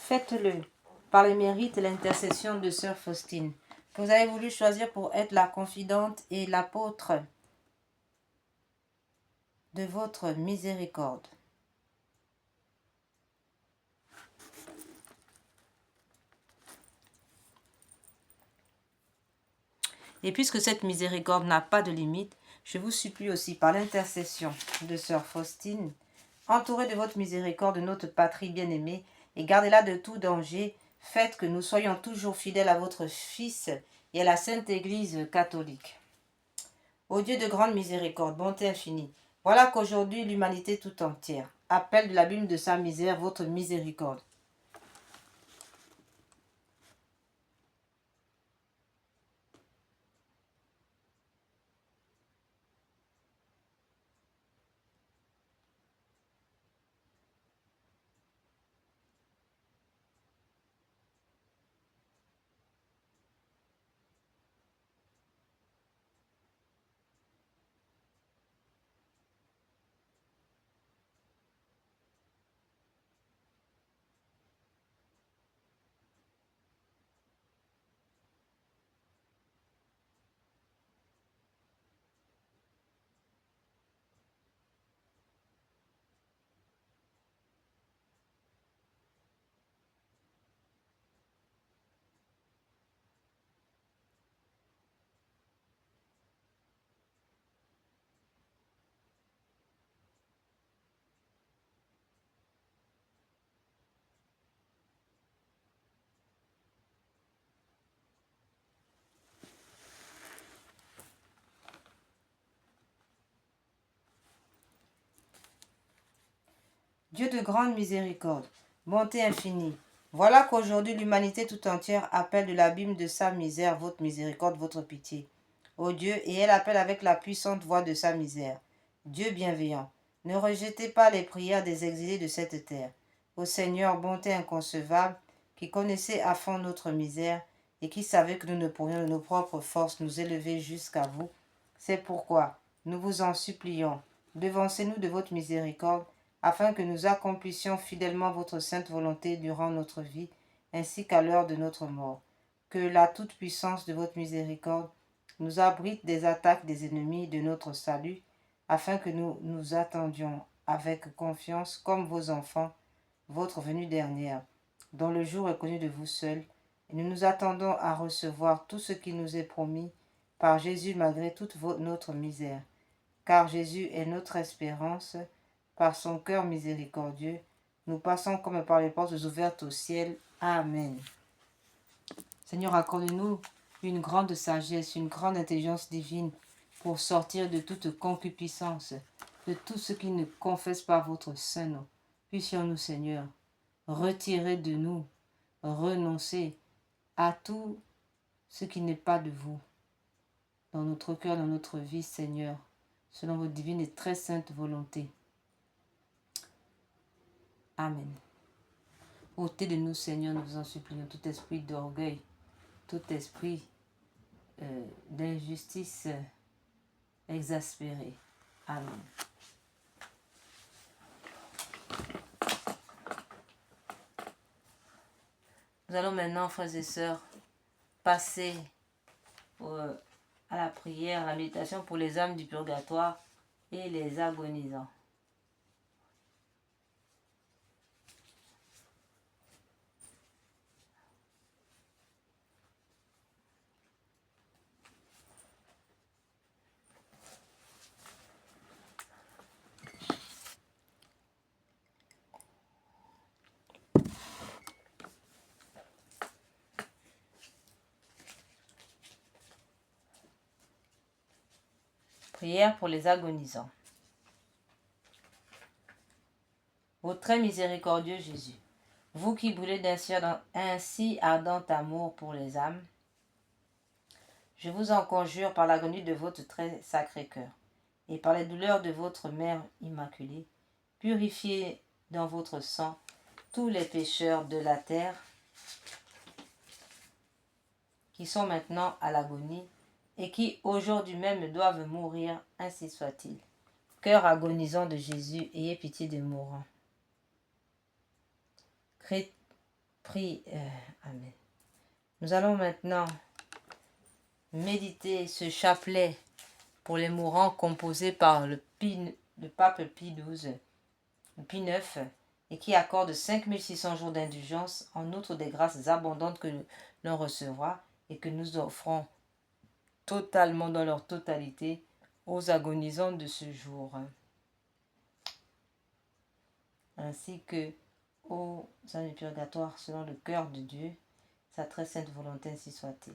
Faites-le par le mérite et l'intercession de Sœur Faustine, que vous avez voulu choisir pour être la confidente et l'apôtre de votre miséricorde. Et puisque cette miséricorde n'a pas de limite, je vous supplie aussi par l'intercession de Sœur Faustine, entourez de votre miséricorde notre patrie bien-aimée et gardez-la de tout danger. Faites que nous soyons toujours fidèles à votre Fils et à la Sainte Église catholique. Ô Dieu de grande miséricorde, bonté infinie, voilà qu'aujourd'hui l'humanité tout entière appelle de l'abîme de sa misère votre miséricorde. Dieu de grande miséricorde, bonté infinie, voilà qu'aujourd'hui l'humanité tout entière appelle de l'abîme de sa misère votre miséricorde, votre pitié. Ô Dieu, et elle appelle avec la puissante voix de sa misère. Dieu bienveillant, ne rejetez pas les prières des exilés de cette terre. Ô Seigneur, bonté inconcevable, qui connaissez à fond notre misère et qui savez que nous ne pourrions de nos propres forces nous élever jusqu'à vous, c'est pourquoi nous vous en supplions, devancez-nous de votre miséricorde, afin que nous accomplissions fidèlement votre sainte volonté durant notre vie, ainsi qu'à l'heure de notre mort. Que la toute-puissance de votre miséricorde nous abrite des attaques des ennemis de notre salut, afin que nous nous attendions avec confiance, comme vos enfants, votre venue dernière, dont le jour est connu de vous seuls, et nous nous attendons à recevoir tout ce qui nous est promis par Jésus malgré toute notre misère. Car Jésus est notre espérance. Par son cœur miséricordieux, nous passons comme par les portes ouvertes au ciel. Amen. Seigneur, accorde-nous une grande sagesse, une grande intelligence divine pour sortir de toute concupiscence, de tout ce qui ne confesse pas votre saint nom. Puissions-nous, Seigneur, retirer de nous, renoncer à tout ce qui n'est pas de vous, dans notre cœur, dans notre vie, Seigneur, selon votre divine et très sainte volonté. Amen. Ôtez de nous, Seigneur, nous vous en supplions, tout esprit d'orgueil, tout esprit d'injustice exaspéré. Amen. Nous allons maintenant, frères et sœurs, passer à la prière, à la méditation pour les âmes du purgatoire et les agonisants. Prière pour les agonisants. Ô très miséricordieux Jésus, vous qui brûlez d'un si ardent amour pour les âmes, je vous en conjure par l'agonie de votre très sacré cœur et par les douleurs de votre Mère Immaculée, purifiez dans votre sang tous les pécheurs de la terre qui sont maintenant à l'agonie et qui aujourd'hui même doivent mourir, ainsi soit-il. Cœur agonisant de Jésus, ayez pitié des mourants. Prie. Amen. Nous allons maintenant méditer ce chapelet pour les mourants composé par le pape Pie XII, Pie IX, et qui accorde 5600 jours d'indulgence, en outre des grâces abondantes que l'on recevra et que nous offrons totalement dans leur totalité aux agonisants de ce jour, ainsi que aux âmes du purgatoire selon le cœur de Dieu, sa très sainte volonté, ainsi soit-il.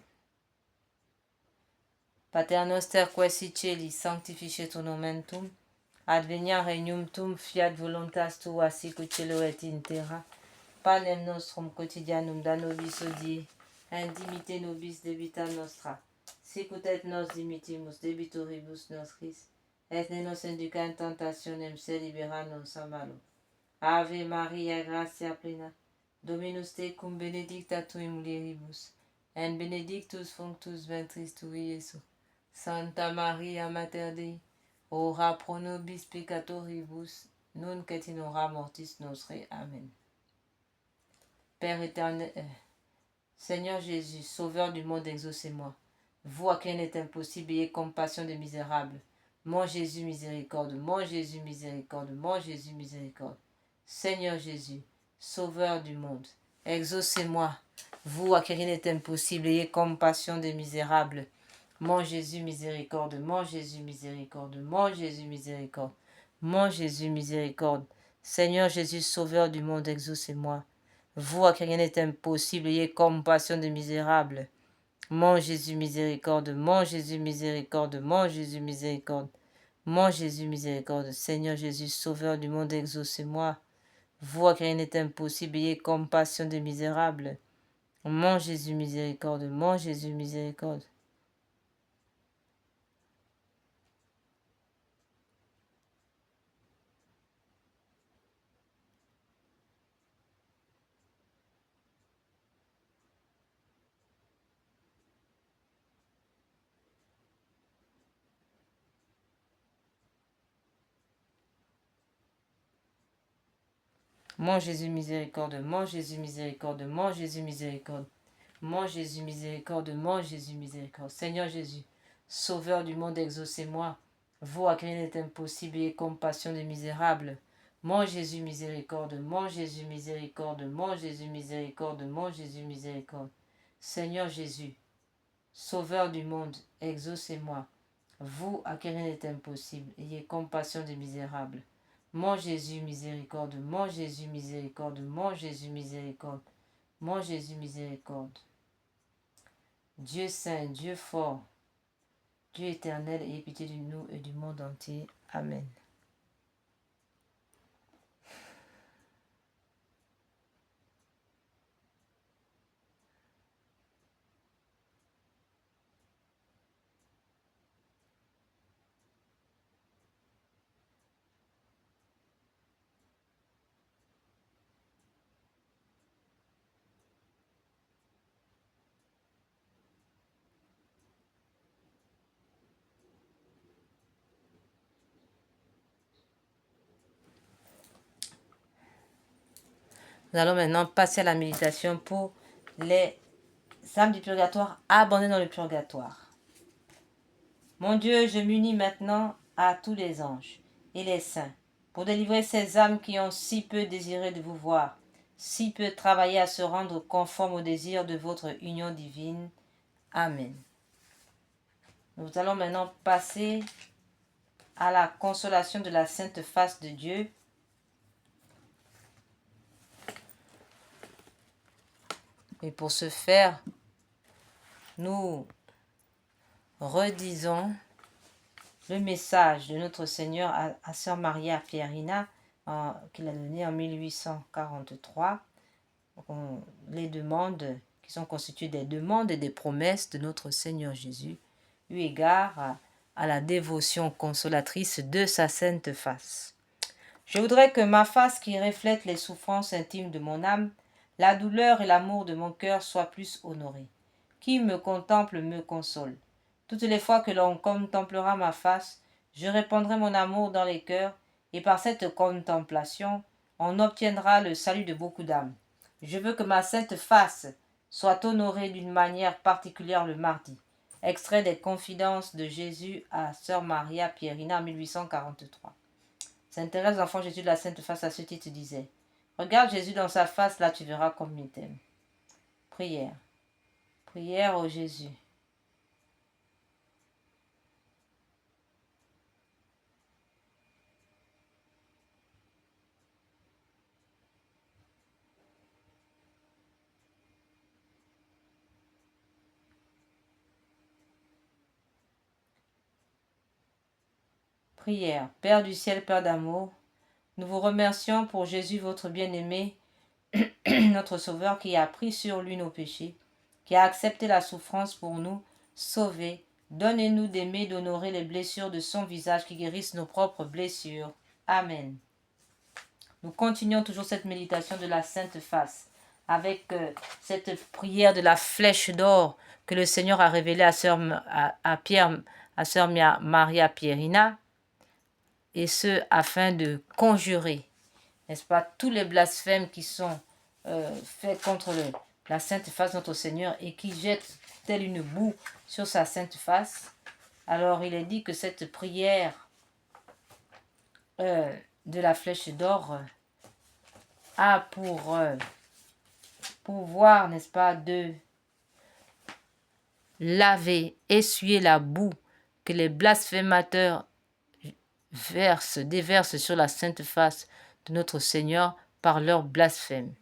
Pater noster quae si celi, sanctificetur nomen tuum, adveniat regnum tuum, fiat voluntas tua sicut cielo et in terra. Panem nostrum quotidianum da nobis hodie, indimite nobis debita nostra, sicut et nos dimitimus debitoribus nostris, et ne nos induca in tentationem, sed libera nos a malo. Ave Maria, gratia plena, Dominus tecum, benedicta tui mulieribus, et benedictus fructus ventris tui, Iesus. Santa Maria Mater Dei, ora pro nobis peccatoribus, nunc et in hora mortis nostre. Amen. Père éternel, Seigneur Jésus, Sauveur du monde, exaucez-moi. Vous à qui il est impossible, ayez compassion des misérables. Mon Jésus, miséricorde. Mon Jésus, miséricorde. Mon Jésus, miséricorde. Seigneur Jésus, Sauveur du monde, exaucez-moi. Vous à qui il est impossible, ayez compassion des misérables. Mon Jésus, miséricorde. Mon Jésus, miséricorde. Mon Jésus, miséricorde. Mon Jésus, miséricorde. Seigneur Jésus, Sauveur du monde, exaucez-moi. Vous à qui rien n'est impossible, ayez compassion des misérables. Mon Jésus, miséricorde. Mon Jésus, miséricorde. Mon Jésus, miséricorde. Mon Jésus, miséricorde. Seigneur Jésus, Sauveur du monde, exaucez-moi. Vous à qui rien n'est impossible, ayez compassion des misérables. Mon Jésus, miséricorde. Mon Jésus, miséricorde. Mon Jésus miséricorde, mon Jésus miséricorde, mon Jésus miséricorde, mon Jésus miséricorde, mon Jésus miséricorde. Seigneur Jésus, Sauveur du monde, exaucez-moi. Vous à qui il est impossible, ayez compassion des misérables. Mon Jésus miséricorde, mon Jésus miséricorde, mon Jésus miséricorde, mon Jésus miséricorde. Seigneur Jésus, Sauveur du monde, exaucez-moi. Vous à qui rien n'est impossible, ayez compassion des misérables. Mon Jésus miséricorde, mon Jésus miséricorde, mon Jésus miséricorde, mon Jésus miséricorde. Dieu saint, Dieu fort, Dieu éternel, ayez pitié de nous et du monde entier. Amen. Nous allons maintenant passer à la méditation pour les âmes du purgatoire abandonnées dans le purgatoire. Mon Dieu, je m'unis maintenant à tous les anges et les saints pour délivrer ces âmes qui ont si peu désiré de vous voir, si peu travaillé à se rendre conformes au désir de votre union divine. Amen. Nous allons maintenant passer à la consolation de la sainte face de Dieu. Et pour ce faire, nous redisons le message de notre Seigneur à Sœur Maria Pierina, qu'il a donné en 1843. Les demandes qui sont constituées des demandes et des promesses de notre Seigneur Jésus, eu égard à la dévotion consolatrice de sa sainte face. Je voudrais que ma face qui reflète les souffrances intimes de mon âme, la douleur et l'amour de mon cœur soient plus honorés. Qui me contemple me console. Toutes les fois que l'on contemplera ma face, je répandrai mon amour dans les cœurs, et par cette contemplation, on obtiendra le salut de beaucoup d'âmes. Je veux que ma sainte face soit honorée d'une manière particulière le mardi. Extrait des Confidences de Jésus à Sœur Maria Pierina en 1843. Sainte Thérèse, l'enfant Jésus de la Sainte Face, à ce titre disait: regarde Jésus dans sa face, là tu verras comme il t'aime. Prière. Prière au Jésus. Prière. Père du ciel, Père d'amour, nous vous remercions pour Jésus, votre bien-aimé, notre Sauveur, qui a pris sur lui nos péchés, qui a accepté la souffrance pour nous sauver. Donnez-nous d'aimer, d'honorer les blessures de son visage qui guérissent nos propres blessures. Amen. Nous continuons toujours cette méditation de la Sainte Face avec cette prière de la flèche d'or que le Seigneur a révélée à Sœur Maria Pierina, et ce afin de conjurer, n'est-ce pas, tous les blasphèmes qui sont faits contre la Sainte Face de notre Seigneur et qui jettent telle une boue sur sa Sainte Face. Alors il est dit que cette prière de la flèche d'or a pour pouvoir, n'est-ce pas, de laver, essuyer la boue que les blasphémateurs déversent sur la Sainte Face de notre Seigneur par leur blasphème.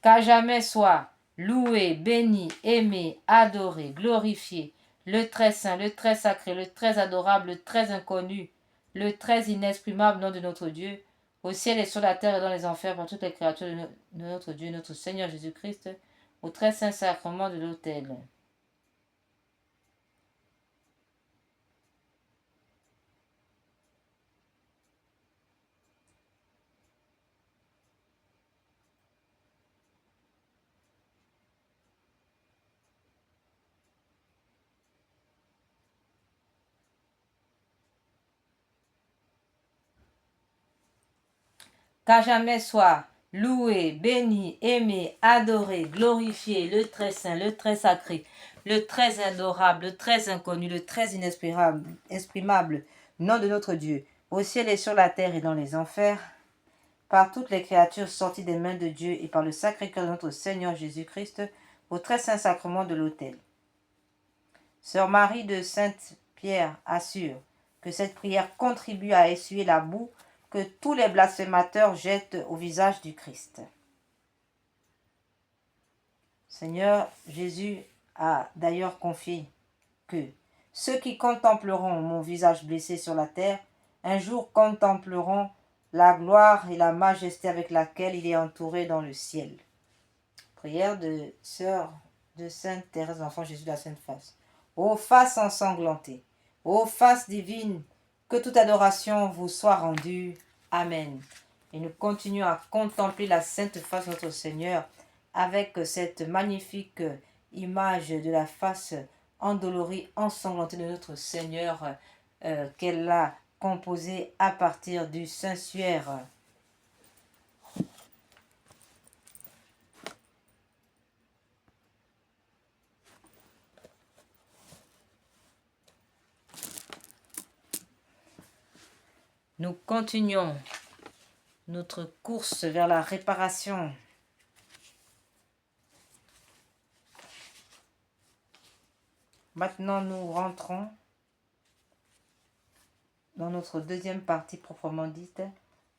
Qu'à jamais soit loué, béni, aimé, adoré, glorifié, le très saint, le très sacré, le très adorable, le très inconnu, le très inexprimable nom de notre Dieu, au ciel et sur la terre et dans les enfers, par toutes les créatures de notre Dieu, notre Seigneur Jésus-Christ, au très saint sacrement de l'autel. Qu'à jamais soit loué, béni, aimé, adoré, glorifié, le très saint, le très sacré, le très adorable, le très inconnu, le très inexprimable nom de notre Dieu, au ciel et sur la terre et dans les enfers, par toutes les créatures sorties des mains de Dieu et par le Sacré-Cœur de notre Seigneur Jésus-Christ, au très saint sacrement de l'autel. Sœur Marie de Sainte-Pierre assure que cette prière contribue à essuyer la boue que tous les blasphémateurs jettent au visage du Christ. Seigneur Jésus a d'ailleurs confié que ceux qui contempleront mon visage blessé sur la terre, un jour contempleront la gloire et la majesté avec laquelle il est entouré dans le ciel. Prière de Sœur de Sainte Thérèse, l'enfant Jésus de la Sainte Face. Ô face ensanglantée, ô face divine, que toute adoration vous soit rendue. Amen. Et nous continuons à contempler la Sainte Face de notre Seigneur avec cette magnifique image de la face endolorie, ensanglantée de notre Seigneur qu'elle a composée à partir du Saint-Suaire. Nous continuons notre course vers la réparation. Maintenant, nous rentrons dans notre deuxième partie proprement dite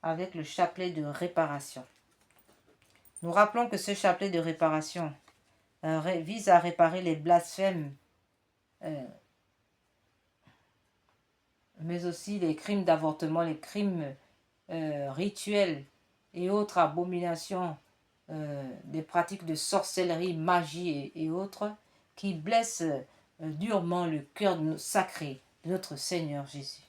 avec le chapelet de réparation. Nous rappelons que ce chapelet de réparation vise à réparer les blasphèmes, mais aussi les crimes d'avortement, les crimes rituels et autres abominations, des pratiques de sorcellerie, magie et autres, qui blessent durement le cœur sacré de notre Seigneur Jésus.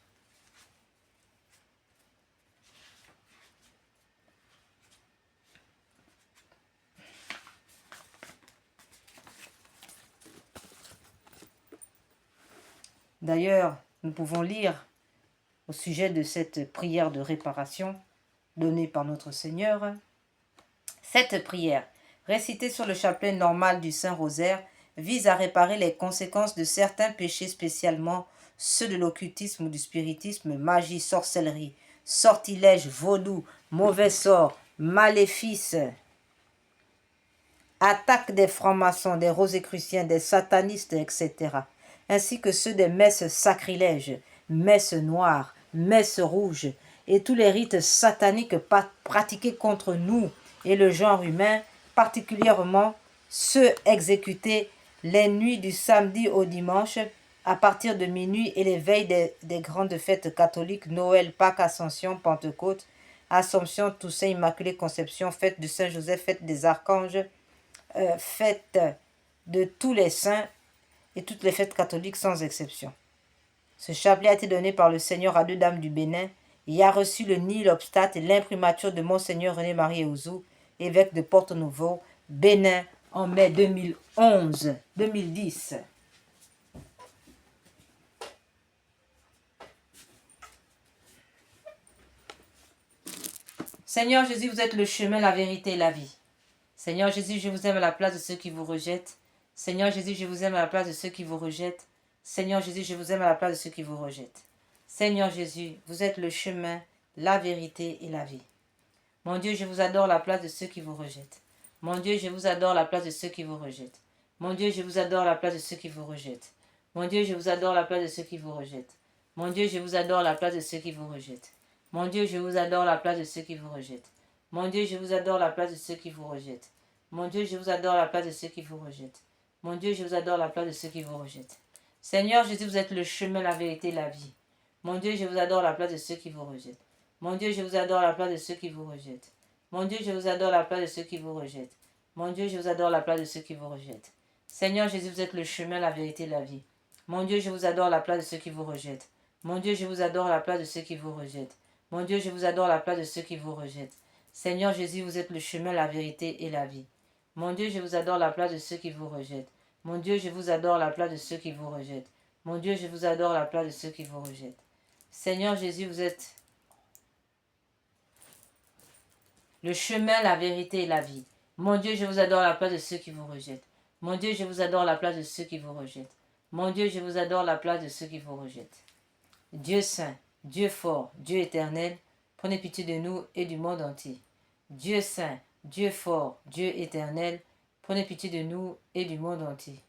D'ailleurs, nous pouvons lire au sujet de cette prière de réparation donnée par notre Seigneur Cette prière, récitée sur le chapelet normal du Saint-Rosaire, vise à réparer les conséquences de certains péchés, spécialement ceux de l'occultisme ou du spiritisme, magie, sorcellerie, sortilège, vaudou, mauvais sort, maléfice, attaque des francs-maçons, des rosicruciens, des satanistes, etc., ainsi que ceux des messes sacrilèges, messes noires, messes rouges, et tous les rites sataniques pratiqués contre nous et le genre humain, particulièrement ceux exécutés les nuits du samedi au dimanche à partir de minuit et les veilles des grandes fêtes catholiques, Noël, Pâques, Ascension, Pentecôte, Assomption, Toussaint, Immaculée Conception, fête de Saint-Joseph, fête des archanges, fête de tous les saints et toutes les fêtes catholiques sans exception. Ce chapelet a été donné par le Seigneur à deux dames du Bénin et a reçu le nil obstate et l'imprimature de Monseigneur René-Marie Eouzou, évêque de Porto-Novo, Bénin, en mai 2010. Seigneur Jésus, vous êtes le chemin, la vérité et la vie. Seigneur Jésus, je vous aime à la place de ceux qui vous rejettent. Seigneur Jésus, je vous aime à la place de ceux qui vous rejettent. Seigneur Jésus, je vous aime à la place de ceux qui vous rejettent. Seigneur Jésus, vous êtes le chemin, la vérité et la vie. Mon Dieu, je vous adore à la place de ceux qui vous rejettent. Mon Dieu, je vous adore à la place de ceux qui vous rejettent. Mon Dieu, je vous adore à la place de ceux qui vous rejettent. Mon Dieu, je vous adore à la place de ceux qui vous rejettent. Mon Dieu, je vous adore à la place de ceux qui vous rejettent. Mon Dieu, je vous adore à la place de ceux qui vous rejettent. Mon Dieu, je vous adore à la place de ceux qui vous rejettent. Mon Dieu, je vous adore à la place de ceux qui vous rejettent. Mon Dieu, je vous adore à la place de ceux qui vous rejettent. Seigneur Jésus, vous êtes le chemin, la vérité, la vie. Mon Dieu, je vous adore à la place de ceux qui vous rejettent. Mon Dieu, je vous adore à la place de ceux qui vous rejettent. Mon Dieu, je vous adore à la place de ceux qui vous rejettent. Mon Dieu, je vous adore à la place de ceux qui vous rejettent. Seigneur Jésus, vous êtes le chemin, la vérité, la vie. Mon Dieu, je vous adore à la place de ceux qui vous rejettent. Mon Dieu, je vous adore à la place de ceux qui vous rejettent. Mon Dieu, je vous adore à la place de ceux qui vous rejettent. Seigneur Jésus, vous êtes le chemin, la vérité et la vie. Mon Dieu, je vous adore à la place de ceux qui vous rejettent. Mon Dieu, je vous adore à la place de ceux qui vous rejettent. Mon Dieu, je vous adore à la place de ceux qui vous rejettent. Seigneur Jésus, vous êtes le chemin, la vérité et la vie. Mon Dieu, je vous adore à la place de ceux qui vous rejettent. Mon Dieu, je vous adore à la place de ceux qui vous rejettent. Mon Dieu, je vous adore à la place de ceux qui vous rejettent. Dieu saint, Dieu fort, Dieu éternel, prenez pitié de nous et du monde entier. Dieu saint, Dieu fort, Dieu éternel, prenez pitié de nous et du monde entier.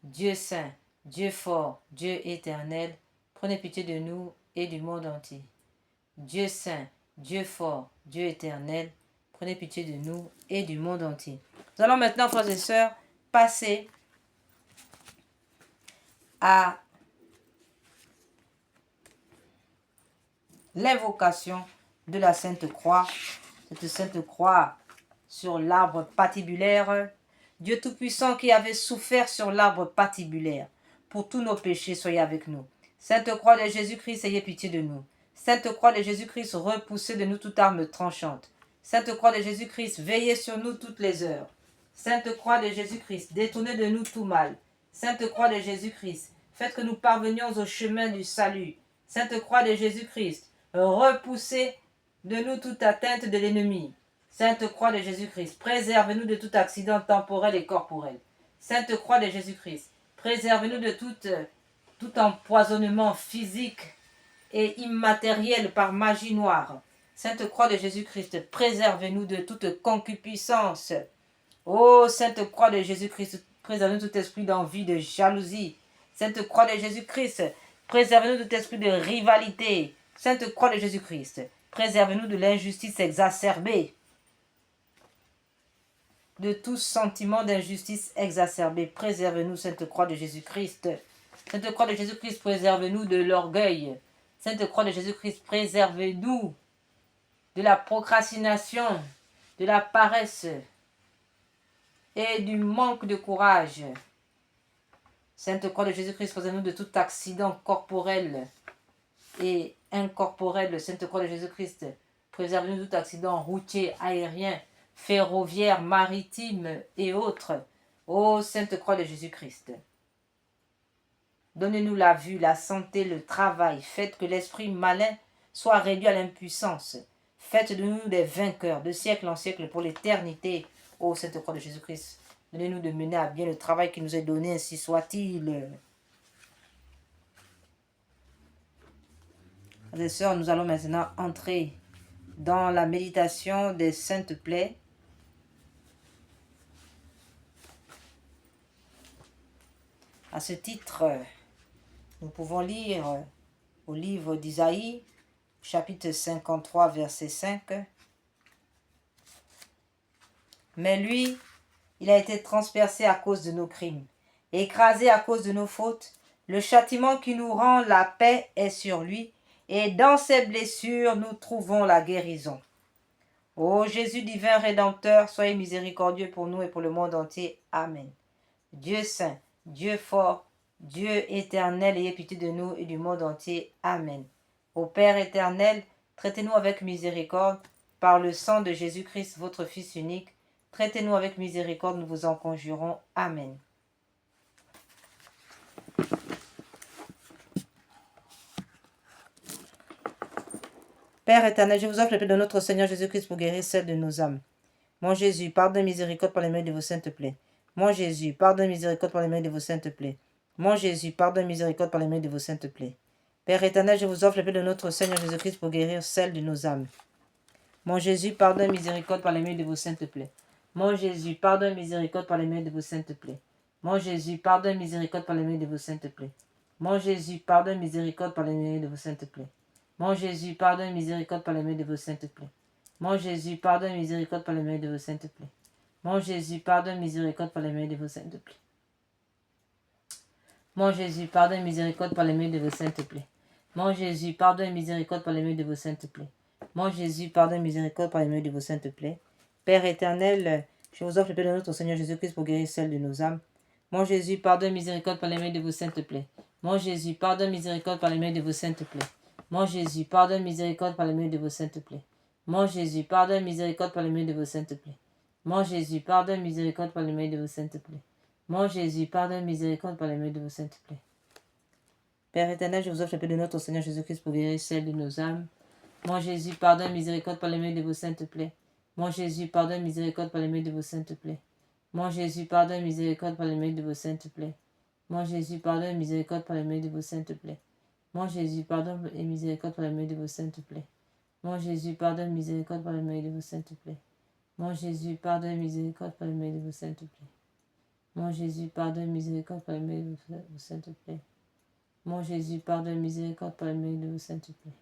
Dieu saint, Dieu fort, Dieu éternel, prenez pitié de nous et du monde entier. Dieu saint, Dieu fort, Dieu éternel, prenez pitié de nous et du monde entier. Nous allons maintenant, frères et sœurs, passer à l'invocation de la Sainte Croix. Cette Sainte Croix sur l'arbre patibulaire. Dieu Tout-Puissant qui avait souffert sur l'arbre patibulaire. Pour tous nos péchés, soyez avec nous. Sainte Croix de Jésus-Christ, ayez pitié de nous. Sainte Croix de Jésus-Christ, repoussez de nous toute arme tranchante. Sainte Croix de Jésus-Christ, veillez sur nous toutes les heures. Sainte Croix de Jésus-Christ, détournez de nous tout mal. Sainte Croix de Jésus-Christ, faites que nous parvenions au chemin du salut. Sainte Croix de Jésus-Christ, repoussez de nous toute atteinte de l'ennemi. Sainte Croix de Jésus-Christ, préservez-nous de tout accident temporel et corporel. Sainte Croix de Jésus-Christ, préservez-nous de tout empoisonnement physique et immatériel par magie noire. Sainte Croix de Jésus-Christ, préservez-nous de toute concupiscence. Ô Sainte Croix de Jésus-Christ, préservez-nous de tout esprit d'envie, de jalousie. Sainte Croix de Jésus-Christ, préservez-nous de tout esprit de rivalité. Sainte Croix de Jésus-Christ, préservez-nous de l'injustice exacerbée. De tout sentiment d'injustice exacerbée. Préservez-nous, Sainte Croix de Jésus-Christ. Sainte Croix de Jésus-Christ, préservez-nous de l'orgueil. Sainte Croix de Jésus-Christ, préservez-nous de la procrastination, de la paresse et du manque de courage. Sainte Croix de Jésus-Christ, préservez-nous de tout accident corporel et incorporel. Sainte Croix de Jésus-Christ, préservez-nous de tout accident routier, aérien, ferroviaire, maritime et autres. Ô Sainte Croix de Jésus-Christ, donnez-nous la vue, la santé, le travail. Faites que l'esprit malin soit réduit à l'impuissance. Faites de nous des vainqueurs de siècle en siècle pour l'éternité. Ô Sainte Croix de Jésus-Christ, donnez-nous de mener à bien le travail qui nous est donné, ainsi soit-il. Frères et sœurs, nous allons maintenant entrer dans la méditation des saintes plaies. À ce titre, nous pouvons lire au livre d'Isaïe, chapitre 53, verset 5. Mais lui, il a été transpercé à cause de nos crimes, écrasé à cause de nos fautes. Le châtiment qui nous rend la paix est sur lui, et dans ses blessures, nous trouvons la guérison. Ô Jésus divin Rédempteur, soyez miséricordieux pour nous et pour le monde entier. Amen. Dieu saint, Dieu fort, Dieu éternel, ayez pitié de nous et du monde entier. Amen. Ô Père éternel, traitez-nous avec miséricorde par le sang de Jésus-Christ, votre Fils unique. Traitez-nous avec miséricorde, nous vous en conjurons. Amen. Père éternel, je vous offre le paix de notre Seigneur Jésus-Christ pour guérir celle de nos âmes. Mon Jésus, pardonne miséricorde par les mains de vos saintes plaies. Mon Jésus, pardonne miséricorde par les mains de vos saintes plaies. Mon Jésus, pardonne miséricorde par les mains de vos saintes plaies. Père éternel, je vous offre le paix de notre Seigneur Jésus-Christ pour guérir celle de nos âmes. Mon Jésus, pardonne miséricorde par les mains de vos saintes plaies. Mon Jésus, pardonne miséricorde par les mains de vos saintes plaies. Mon Jésus, pardonne miséricorde par les mains de vos saintes plaies. Mon Jésus, pardonne miséricorde par les mains de vos saintes plaies. Mon Jésus, pardonne miséricorde par les mains de vos saintes plaies. Mon Jésus, pardonne miséricorde par les mains de vos saintes plaies. Mon Jésus, pardonne miséricorde par les mains de vos saintes plaies. Mon Jésus, pardonne miséricorde par les mains de vos saintes plaies. Mon Jésus, pardonne miséricorde par les mains de vos saintes plaies. Mon Jésus, pardonne miséricorde par les mains de vos saintes plaies. Père éternel, je vous offre le paix de notre Seigneur Jésus-Christ pour guérir celle de nos âmes. Mon Jésus, pardonne miséricorde par les mains de vos saintes plaies. Mon Jésus, pardonne miséricorde par les mains de vos saintes plaies. Mon Jésus, pardonne miséricorde par les mains de vos saintes plaies. Mon Jésus, pardonne miséricorde par les mains de vos saintes plaies. Mon Jésus, pardonne miséricorde par les mains de vos saintes plaies. Mon Jésus, pardonne miséricorde par les mains de vos saintes plaies. Père éternel, je vous offre le paix de notre Seigneur Jésus-Christ pour guérir celle de nos âmes. Mon Jésus, pardonne miséricorde par les mains de vos saintes plaies. Mon Jésus, pardonne miséricorde par les mains de vos saintes plaies. Mon Jésus, pardonne miséricorde par les mains de vos saintes plaies. Mon Jésus, pardonne miséricorde par les mains de vos saintes plaies. Mon Jésus, pardonne et miséricorde par les mains de vos saintes plaies. Mon Jésus, pardonne miséricorde par les mains de vos saintes plaies. Mon Jésus, pardonne miséricorde par les mains de vos saintes plaies. Mon Jésus, pardonne miséricorde par les mains de vos saintes plaies. Mon Jésus, pardonne miséricorde par les mains de vos saintes plaies.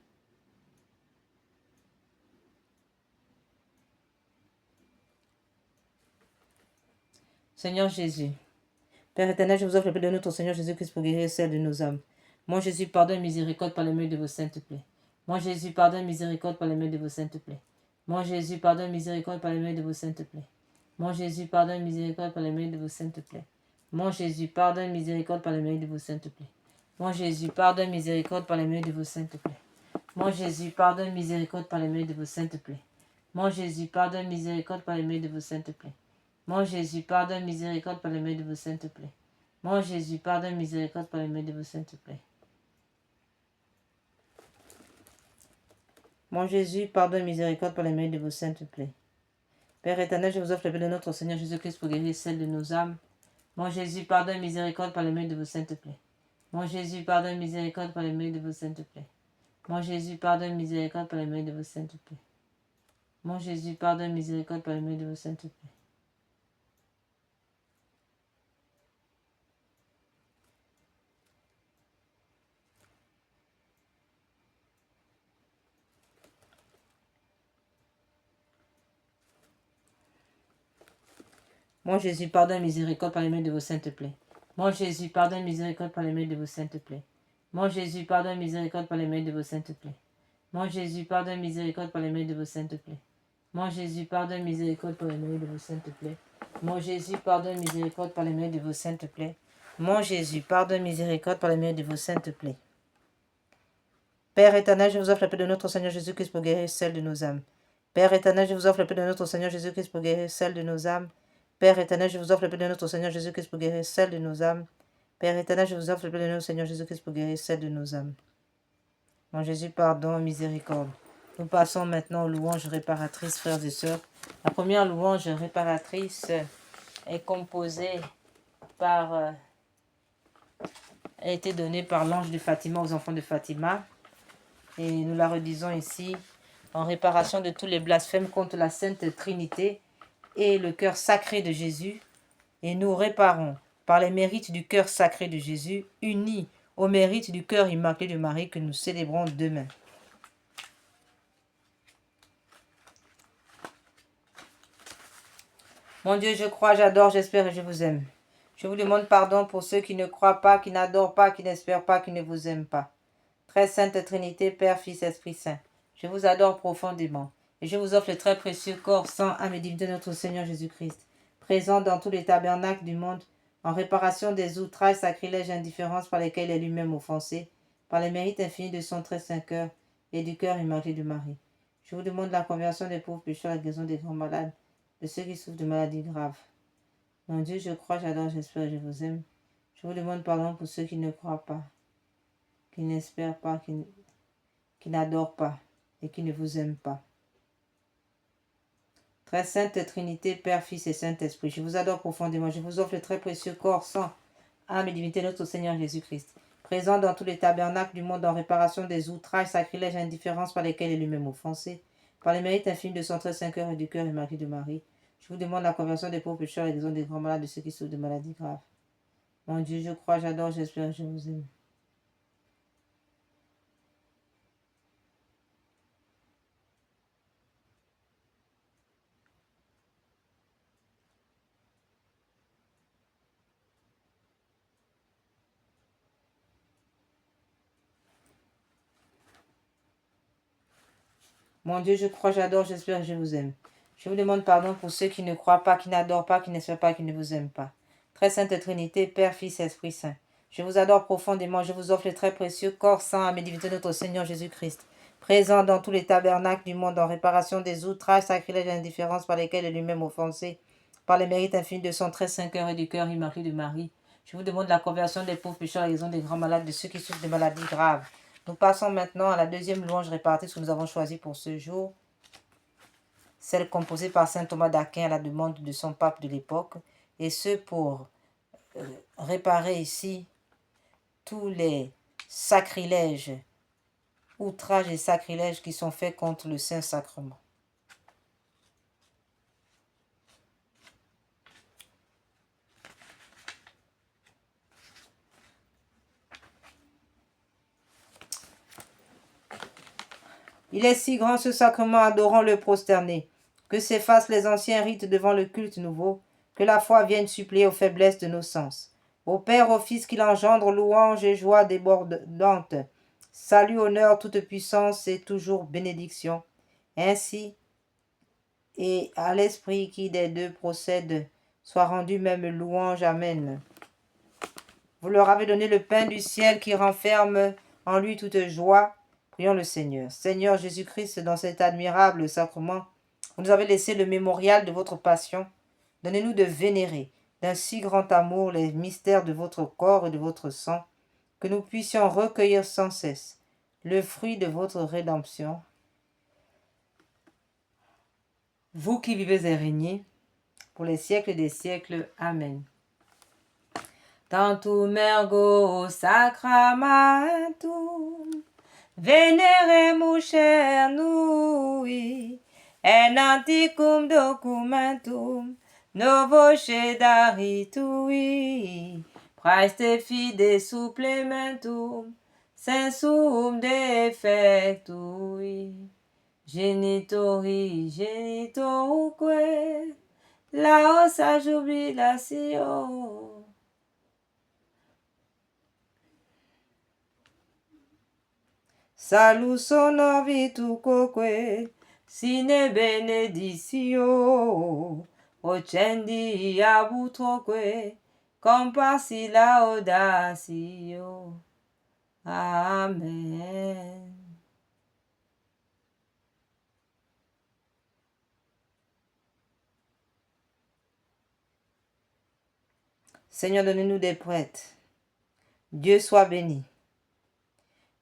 Seigneur Jésus, Père éternel, je vous offre le paix de notre Seigneur Jésus-Christ pour guérir celle de nos âmes. Mon Jésus, pardonne miséricorde par les mains de vos saintes plaies. Mon Jésus, pardonne miséricorde par les mains de vos saintes plaies. Mon Jésus, pardonne miséricorde par les mains de vos saintes plaies. Mon Jésus, pardonne miséricorde par les mains de vos saintes plaies. Mon Jésus, pardonne miséricorde par les mains de vos saintes plaies. Mon Jésus, pardonne miséricorde par les mains de vos saintes plaies. Mon Jésus, pardonne miséricorde par les mains de vos saintes plaies. Mon Jésus, pardonne miséricorde par les mains de vos saintes plaies. Mon Jésus, pardonne miséricorde par les mains de vos saintes plaies. Mon Jésus, pardonne miséricorde par les mains de vos saintes plaies. Mon Jésus, pardonne miséricorde par les mains de vos saintes plaies. Père éternel, je vous offre le paix de notre Seigneur Jésus-Christ pour guérir celle de nos âmes. Mon Jésus, pardonne miséricorde par les mains de vos saintes plaies. Mon Jésus, pardonne miséricorde par les mains de vos saintes plaies. Mon Jésus, pardonne miséricorde par les mains de vos saintes plaies. Mon Jésus, pardonne miséricorde par les mains de vos saintes plaies. Mon Jésus, pardonne miséricorde par les mains de vos saintes plaies. Mon Jésus, pardonne miséricorde par les mains de vos saintes plaies. Mon Jésus, pardonne miséricorde par les mains de vos saintes plaies. Mon Jésus, pardonne miséricorde par les mains de vos saintes plaies. Mon Jésus, pardonne miséricorde par les mains de vos saintes plaies. Mon Jésus, pardonne miséricorde par les mains de vos saintes plaies. Mon Jésus, pardonne miséricorde par les mains de vos saintes plaies. Père éternel, je vous offre la paix de notre Seigneur Jésus-Christ pour guérir celle de nos âmes. Père éternel, je vous offre la paix de notre Seigneur Jésus-Christ pour guérir celle de nos âmes. Père éternel, je vous offre le paix de notre Seigneur Jésus-Christ pour guérir celle de nos âmes. Père éternel, je vous offre le paix de notre Seigneur Jésus-Christ pour guérir celle de nos âmes. Mon Jésus, pardon, miséricorde. Nous passons maintenant aux louanges réparatrices, frères et sœurs. La première louange réparatrice est composée par... a été donnée par l'ange de Fatima aux enfants de Fatima. Et nous la redisons ici en réparation de tous les blasphèmes contre la Sainte Trinité et le cœur sacré de Jésus. Et nous réparons par les mérites du cœur sacré de Jésus, unis au mérite du cœur immaculé de Marie que nous célébrons demain. Mon Dieu, je crois, j'adore, j'espère et je vous aime. Je vous demande pardon pour ceux qui ne croient pas, qui n'adorent pas, qui n'espèrent pas, qui ne vous aiment pas. Très sainte Trinité, Père, Fils, Esprit Saint, je vous adore profondément et je vous offre le très précieux corps, sang, âme et divinité de notre Seigneur Jésus-Christ, présent dans tous les tabernacles du monde, en réparation des outrages, sacrilèges et indifférences par lesquels il est lui-même offensé, par les mérites infinis de son très saint cœur et du cœur immaculé de Marie. Je vous demande la conversion des pauvres pécheurs, la guérison des grands malades, de ceux qui souffrent de maladies graves. Mon Dieu, je crois, j'adore, j'espère et je vous aime. Je vous demande pardon pour ceux qui ne croient pas, qui n'espèrent pas, qui n'adorent pas et qui ne vous aiment pas. Très sainte Trinité, Père, Fils et Saint-Esprit, je vous adore profondément. Je vous offre le très précieux corps, sang, âme et divinité de notre Seigneur Jésus-Christ, présent dans tous les tabernacles du monde en réparation des outrages, sacrilèges et indifférences par lesquels il est lui-même offensé, par les mérites infinis de son très saint cœur et du cœur immaculé de Marie. Je vous demande la conversion des pauvres pécheurs et la guérison des grands malades, de ceux qui souffrent de maladies graves. Mon Dieu, je crois, j'adore, j'espère et je vous aime. Mon Dieu, je crois, j'adore, j'espère et je vous aime. Je vous demande pardon pour ceux qui ne croient pas, qui n'adorent pas, qui n'espèrent pas, qui ne vous aiment pas. Très sainte Trinité, Père, Fils, Esprit Saint. Je vous adore profondément, je vous offre le très précieux corps, sang, âme et divinité de notre Seigneur Jésus-Christ, présent dans tous les tabernacles du monde en réparation des outrages, sacrilèges et indifférences par lesquels il est lui-même offensé, par les mérites infinis de son très saint cœur et du cœur immaculé de Marie. Je vous demande la conversion des pauvres pécheurs, la guérison des grands malades, de ceux qui souffrent de maladies graves. Nous passons maintenant à la deuxième louange répartie que nous avons choisie pour ce jour, celle composée par saint Thomas d'Aquin à la demande de son pape de l'époque, et ce pour réparer ici tous les sacrilèges, outrages et sacrilèges qui sont faits contre le Saint-Sacrement. Il est si grand ce sacrement, adorant-le prosterné, que s'effacent les anciens rites devant le culte nouveau, que la foi vienne suppléer aux faiblesses de nos sens. Au Père, au Fils qu'il engendre, louange et joie débordante, salut, honneur, toute puissance et toujours bénédiction. Ainsi, et à l'Esprit qui des deux procède, soit rendu même louange. Amen. Vous leur avez donné le pain du ciel qui renferme en lui toute joie. Prions le Seigneur. Seigneur Jésus-Christ, dans cet admirable sacrement, vous nous avez laissé le mémorial de votre passion. Donnez-nous de vénérer d'un si grand amour les mystères de votre corps et de votre sang, que nous puissions recueillir sans cesse le fruit de votre rédemption. Vous qui vivez et régnez pour les siècles des siècles. Amen. Tantum ergo sacramentum veneremus cernui, en antiquum documentum novo cedaritui, praeste fide supplementum sensum defectui, genitori genitoruque laosa jubilatio. Salus honor virtuoque, sine benedictio, ocendi abutroque, compassi laudatio. Amen. Seigneur, donne-nous des prêtres. Dieu soit béni.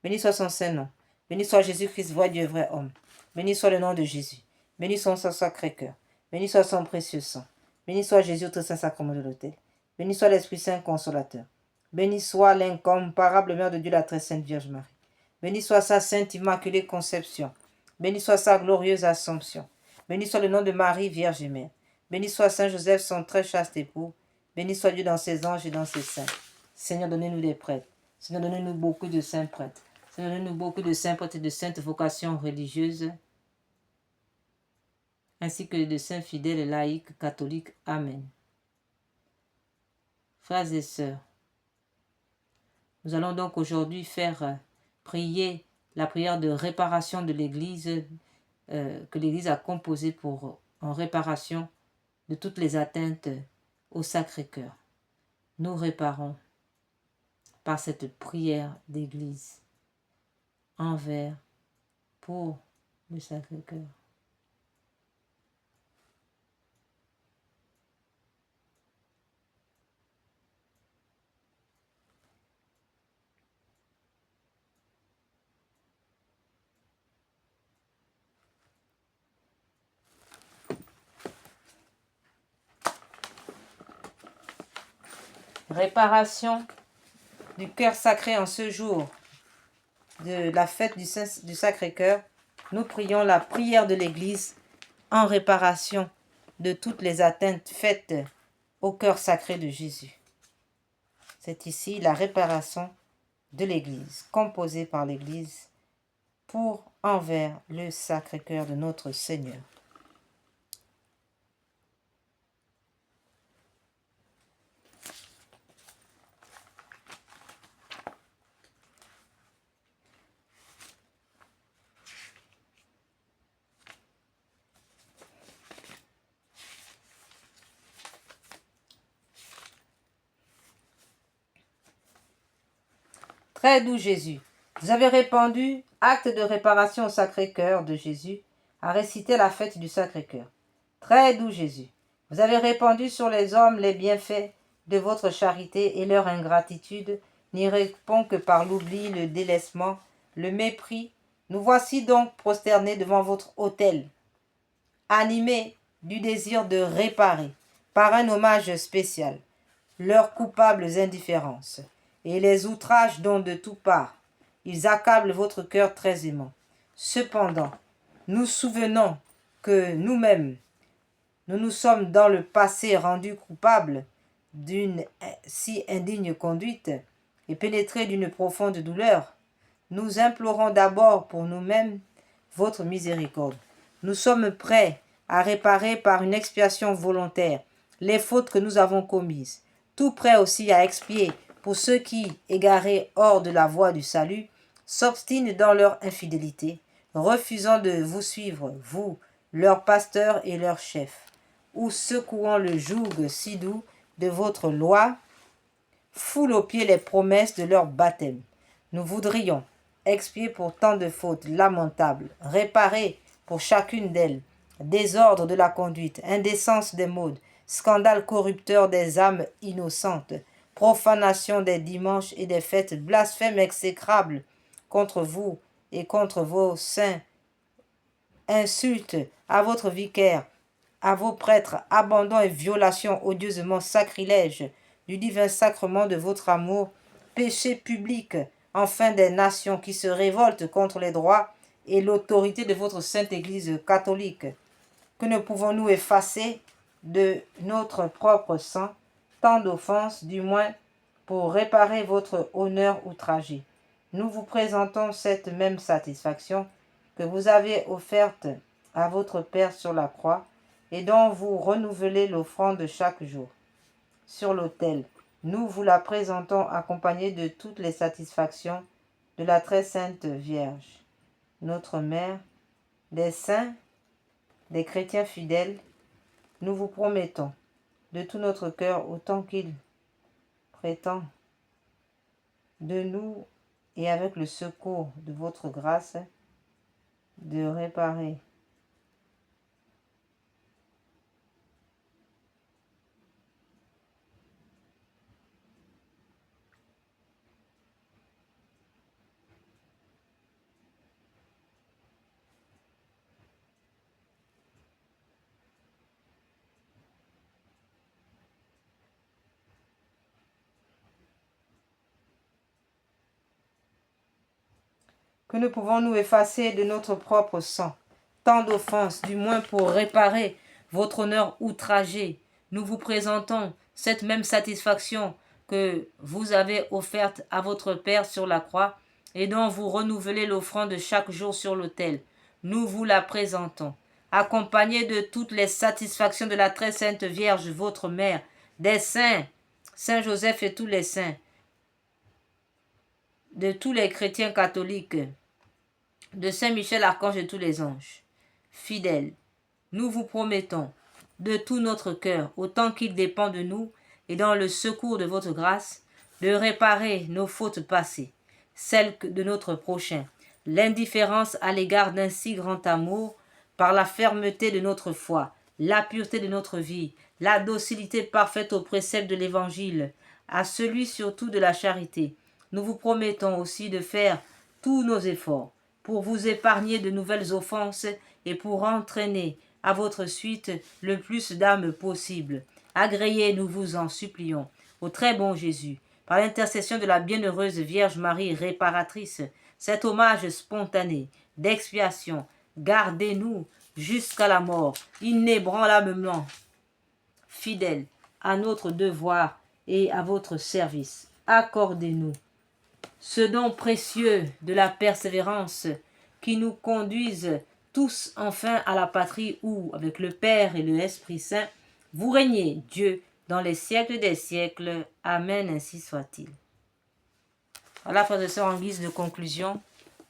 Béni soit son Saint-Nom. Béni soit Jésus-Christ, vrai Dieu, vrai homme. Béni soit le nom de Jésus. Béni soit son sacré-cœur. Béni soit son précieux sang. Béni soit Jésus au très saint sacrement de l'autel. Béni soit l'Esprit Saint consolateur. Béni soit l'incomparable Mère de Dieu, la très sainte Vierge Marie. Béni soit sa sainte immaculée conception. Béni soit sa glorieuse assomption. Béni soit le nom de Marie, Vierge et Mère. Béni soit Saint Joseph, son très chaste époux. Béni soit Dieu dans ses anges et dans ses saints. Seigneur, donnez-nous des prêtres. Seigneur, donnez-nous beaucoup de saints prêtres. Seigneur, donnez-nous beaucoup de saints prêtres et de saintes vocations religieuses, ainsi que de saints fidèles laïcs catholiques. Amen. Frères et sœurs, nous allons donc aujourd'hui faire prier la prière de réparation de l'Église que l'Église a composée en réparation de toutes les atteintes au Sacré-Cœur. Nous réparons par cette prière d'Église envers, pour le Sacré-Cœur. Réparation du cœur sacré en ce jour de la fête du Sacré-Cœur. Nous prions la prière de l'Église en réparation de toutes les atteintes faites au cœur sacré de Jésus. C'est ici la réparation de l'Église, composée par l'Église envers le Sacré-Cœur de notre Seigneur. Très doux Jésus, vous avez répandu acte de réparation au Sacré-Cœur de Jésus à réciter la fête du Sacré-Cœur. Très doux Jésus, vous avez répandu sur les hommes les bienfaits de votre charité et leur ingratitude n'y répond que par l'oubli, le délaissement, le mépris. Nous voici donc prosternés devant votre autel, animés du désir de réparer, par un hommage spécial, leurs coupables indifférences et les outrages dont de toutes parts ils accablent votre cœur très aimant. Cependant, nous souvenons que nous-mêmes, nous nous sommes dans le passé rendus coupables d'une si indigne conduite et pénétrés d'une profonde douleur. Nous implorons d'abord pour nous-mêmes votre miséricorde. Nous sommes prêts à réparer par une expiation volontaire les fautes que nous avons commises, tout prêts aussi à expier pour ceux qui, égarés hors de la voie du salut, s'obstinent dans leur infidélité, refusant de vous suivre, vous, leur pasteur et leur chef, ou secouant le joug si doux de votre loi, foulent aux pieds les promesses de leur baptême. Nous voudrions expier pour tant de fautes lamentables, réparer pour chacune d'elles, désordre de la conduite, indécence des modes, scandale corrupteur des âmes innocentes, profanation des dimanches et des fêtes, blasphème exécrable contre vous et contre vos saints, insulte à votre vicaire, à vos prêtres, abandon et violation odieusement sacrilège du divin sacrement de votre amour, péché public, enfin des nations qui se révoltent contre les droits et l'autorité de votre sainte Église catholique. Que ne pouvons-nous effacer de notre propre sang tant d'offenses, du moins pour réparer votre honneur outragé. Nous vous présentons cette même satisfaction que vous avez offerte à votre Père sur la croix et dont vous renouvelez l'offrande chaque jour. Sur l'autel, nous vous la présentons accompagnée de toutes les satisfactions de la très sainte Vierge, notre Mère, des saints, des chrétiens fidèles. Nous vous promettons de tout notre cœur, autant qu'il prétend, de nous et avec le secours de votre grâce, de réparer que ne pouvons-nous effacer de notre propre sang tant d'offenses, du moins pour réparer votre honneur outragé. Nous vous présentons cette même satisfaction que vous avez offerte à votre Père sur la croix et dont vous renouvelez l'offrande chaque jour sur l'autel. Nous vous la présentons, accompagnée de toutes les satisfactions de la très sainte Vierge, votre mère, des saints, Saint Joseph et tous les saints, de tous les chrétiens catholiques, de Saint Michel Archange et tous les anges. Fidèles, nous vous promettons, de tout notre cœur, autant qu'il dépend de nous, et dans le secours de votre grâce, de réparer nos fautes passées, celles de notre prochain, l'indifférence à l'égard d'un si grand amour, par la fermeté de notre foi, la pureté de notre vie, la docilité parfaite aux préceptes de l'Évangile, à celui surtout de la charité. Nous vous promettons aussi de faire tous nos efforts pour vous épargner de nouvelles offenses et pour entraîner à votre suite le plus d'âmes possible. Agréez, nous vous en supplions, au très bon Jésus, par l'intercession de la bienheureuse Vierge Marie réparatrice, cet hommage spontané d'expiation, gardez-nous jusqu'à la mort, inébranlablement fidèles à notre devoir et à votre service. Accordez-nous ce don précieux de la persévérance qui nous conduise tous enfin à la patrie où, avec le Père et l'Esprit Saint, vous régnez, Dieu, dans les siècles des siècles. Amen, ainsi soit-il. Voilà, frères et sœurs, en guise de conclusion,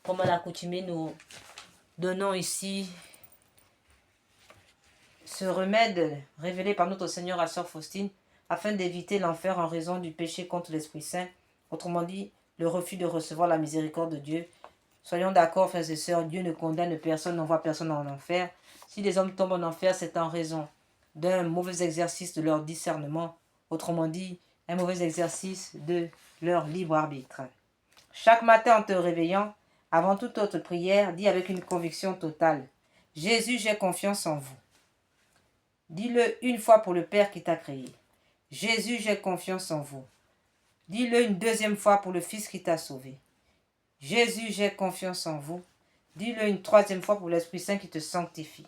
comme à l'accoutumée, nous donnons ici ce remède révélé par notre Seigneur à Sœur Faustine afin d'éviter l'enfer en raison du péché contre l'Esprit Saint, autrement dit, le refus de recevoir la miséricorde de Dieu. Soyons d'accord, frères et sœurs, Dieu ne condamne personne, n'envoie personne en enfer. Si les hommes tombent en enfer, c'est en raison d'un mauvais exercice de leur discernement, autrement dit, un mauvais exercice de leur libre arbitre. Chaque matin en te réveillant, avant toute autre prière, dis avec une conviction totale, « Jésus, j'ai confiance en vous. » Dis-le une fois pour le Père qui t'a créé. « Jésus, j'ai confiance en vous. » Dis-le une deuxième fois pour le Fils qui t'a sauvé. « Jésus, j'ai confiance en vous. » Dis-le une troisième fois pour l'Esprit Saint qui te sanctifie.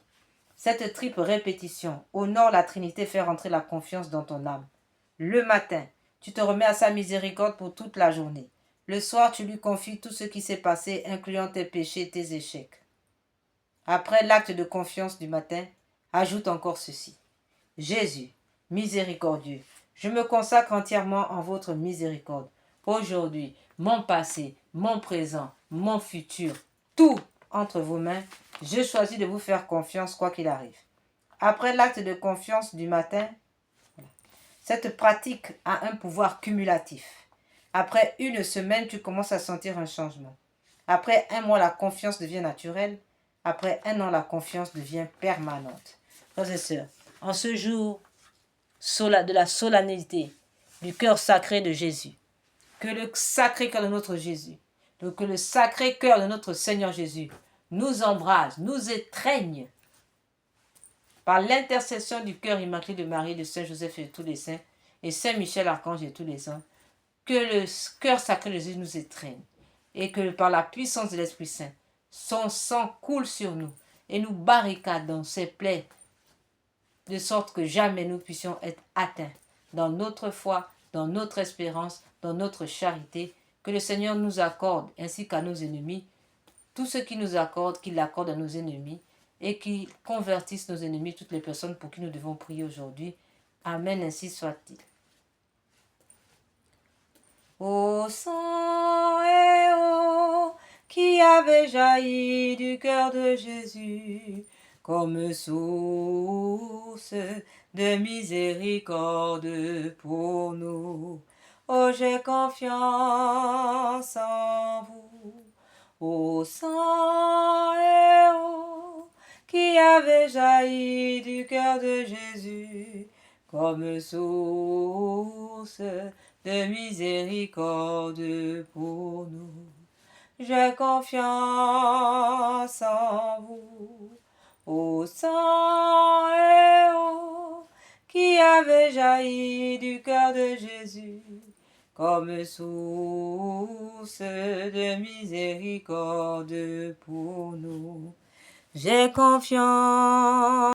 Cette triple répétition honore la Trinité, fait rentrer la confiance dans ton âme. Le matin, tu te remets à sa miséricorde pour toute la journée. Le soir, tu lui confies tout ce qui s'est passé, incluant tes péchés et tes échecs. Après l'acte de confiance du matin, ajoute encore ceci. Jésus, miséricordieux, je me consacre entièrement en votre miséricorde. Aujourd'hui, mon passé, mon présent, mon futur, tout entre vos mains, je choisis de vous faire confiance quoi qu'il arrive. Après l'acte de confiance du matin, cette pratique a un pouvoir cumulatif. Après une semaine, tu commences à sentir un changement. Après un mois, la confiance devient naturelle. Après un an, la confiance devient permanente. Frères et sœurs, en ce jour de la solennité du cœur sacré de Jésus, que le sacré cœur de notre Jésus, que le sacré cœur de notre Seigneur Jésus nous embrase, nous étreigne par l'intercession du cœur immaculé de Marie, de Saint Joseph et de tous les saints, et Saint Michel Archange et tous les saints, que le cœur sacré de Jésus nous étreigne, et que par la puissance de l'Esprit Saint, son sang coule sur nous et nous barricade dans ses plaies, de sorte que jamais nous puissions être atteints dans notre foi, dans notre espérance, dans notre charité, que le Seigneur nous accorde, ainsi qu'à nos ennemis, tout ce qu'il nous accorde, qu'il l'accorde à nos ennemis, et qu'il convertisse nos ennemis, toutes les personnes pour qui nous devons prier aujourd'hui. Amen, ainsi soit-il. Ô sang et eau qui avait jailli du cœur de Jésus, comme source de miséricorde pour nous. Oh, j'ai confiance en vous. Ô sang et eau qui avait jailli du cœur de Jésus, comme source de miséricorde pour nous. J'ai confiance en vous. Ô sang et eau qui avait jailli du cœur de Jésus, comme source de miséricorde pour nous. J'ai confiance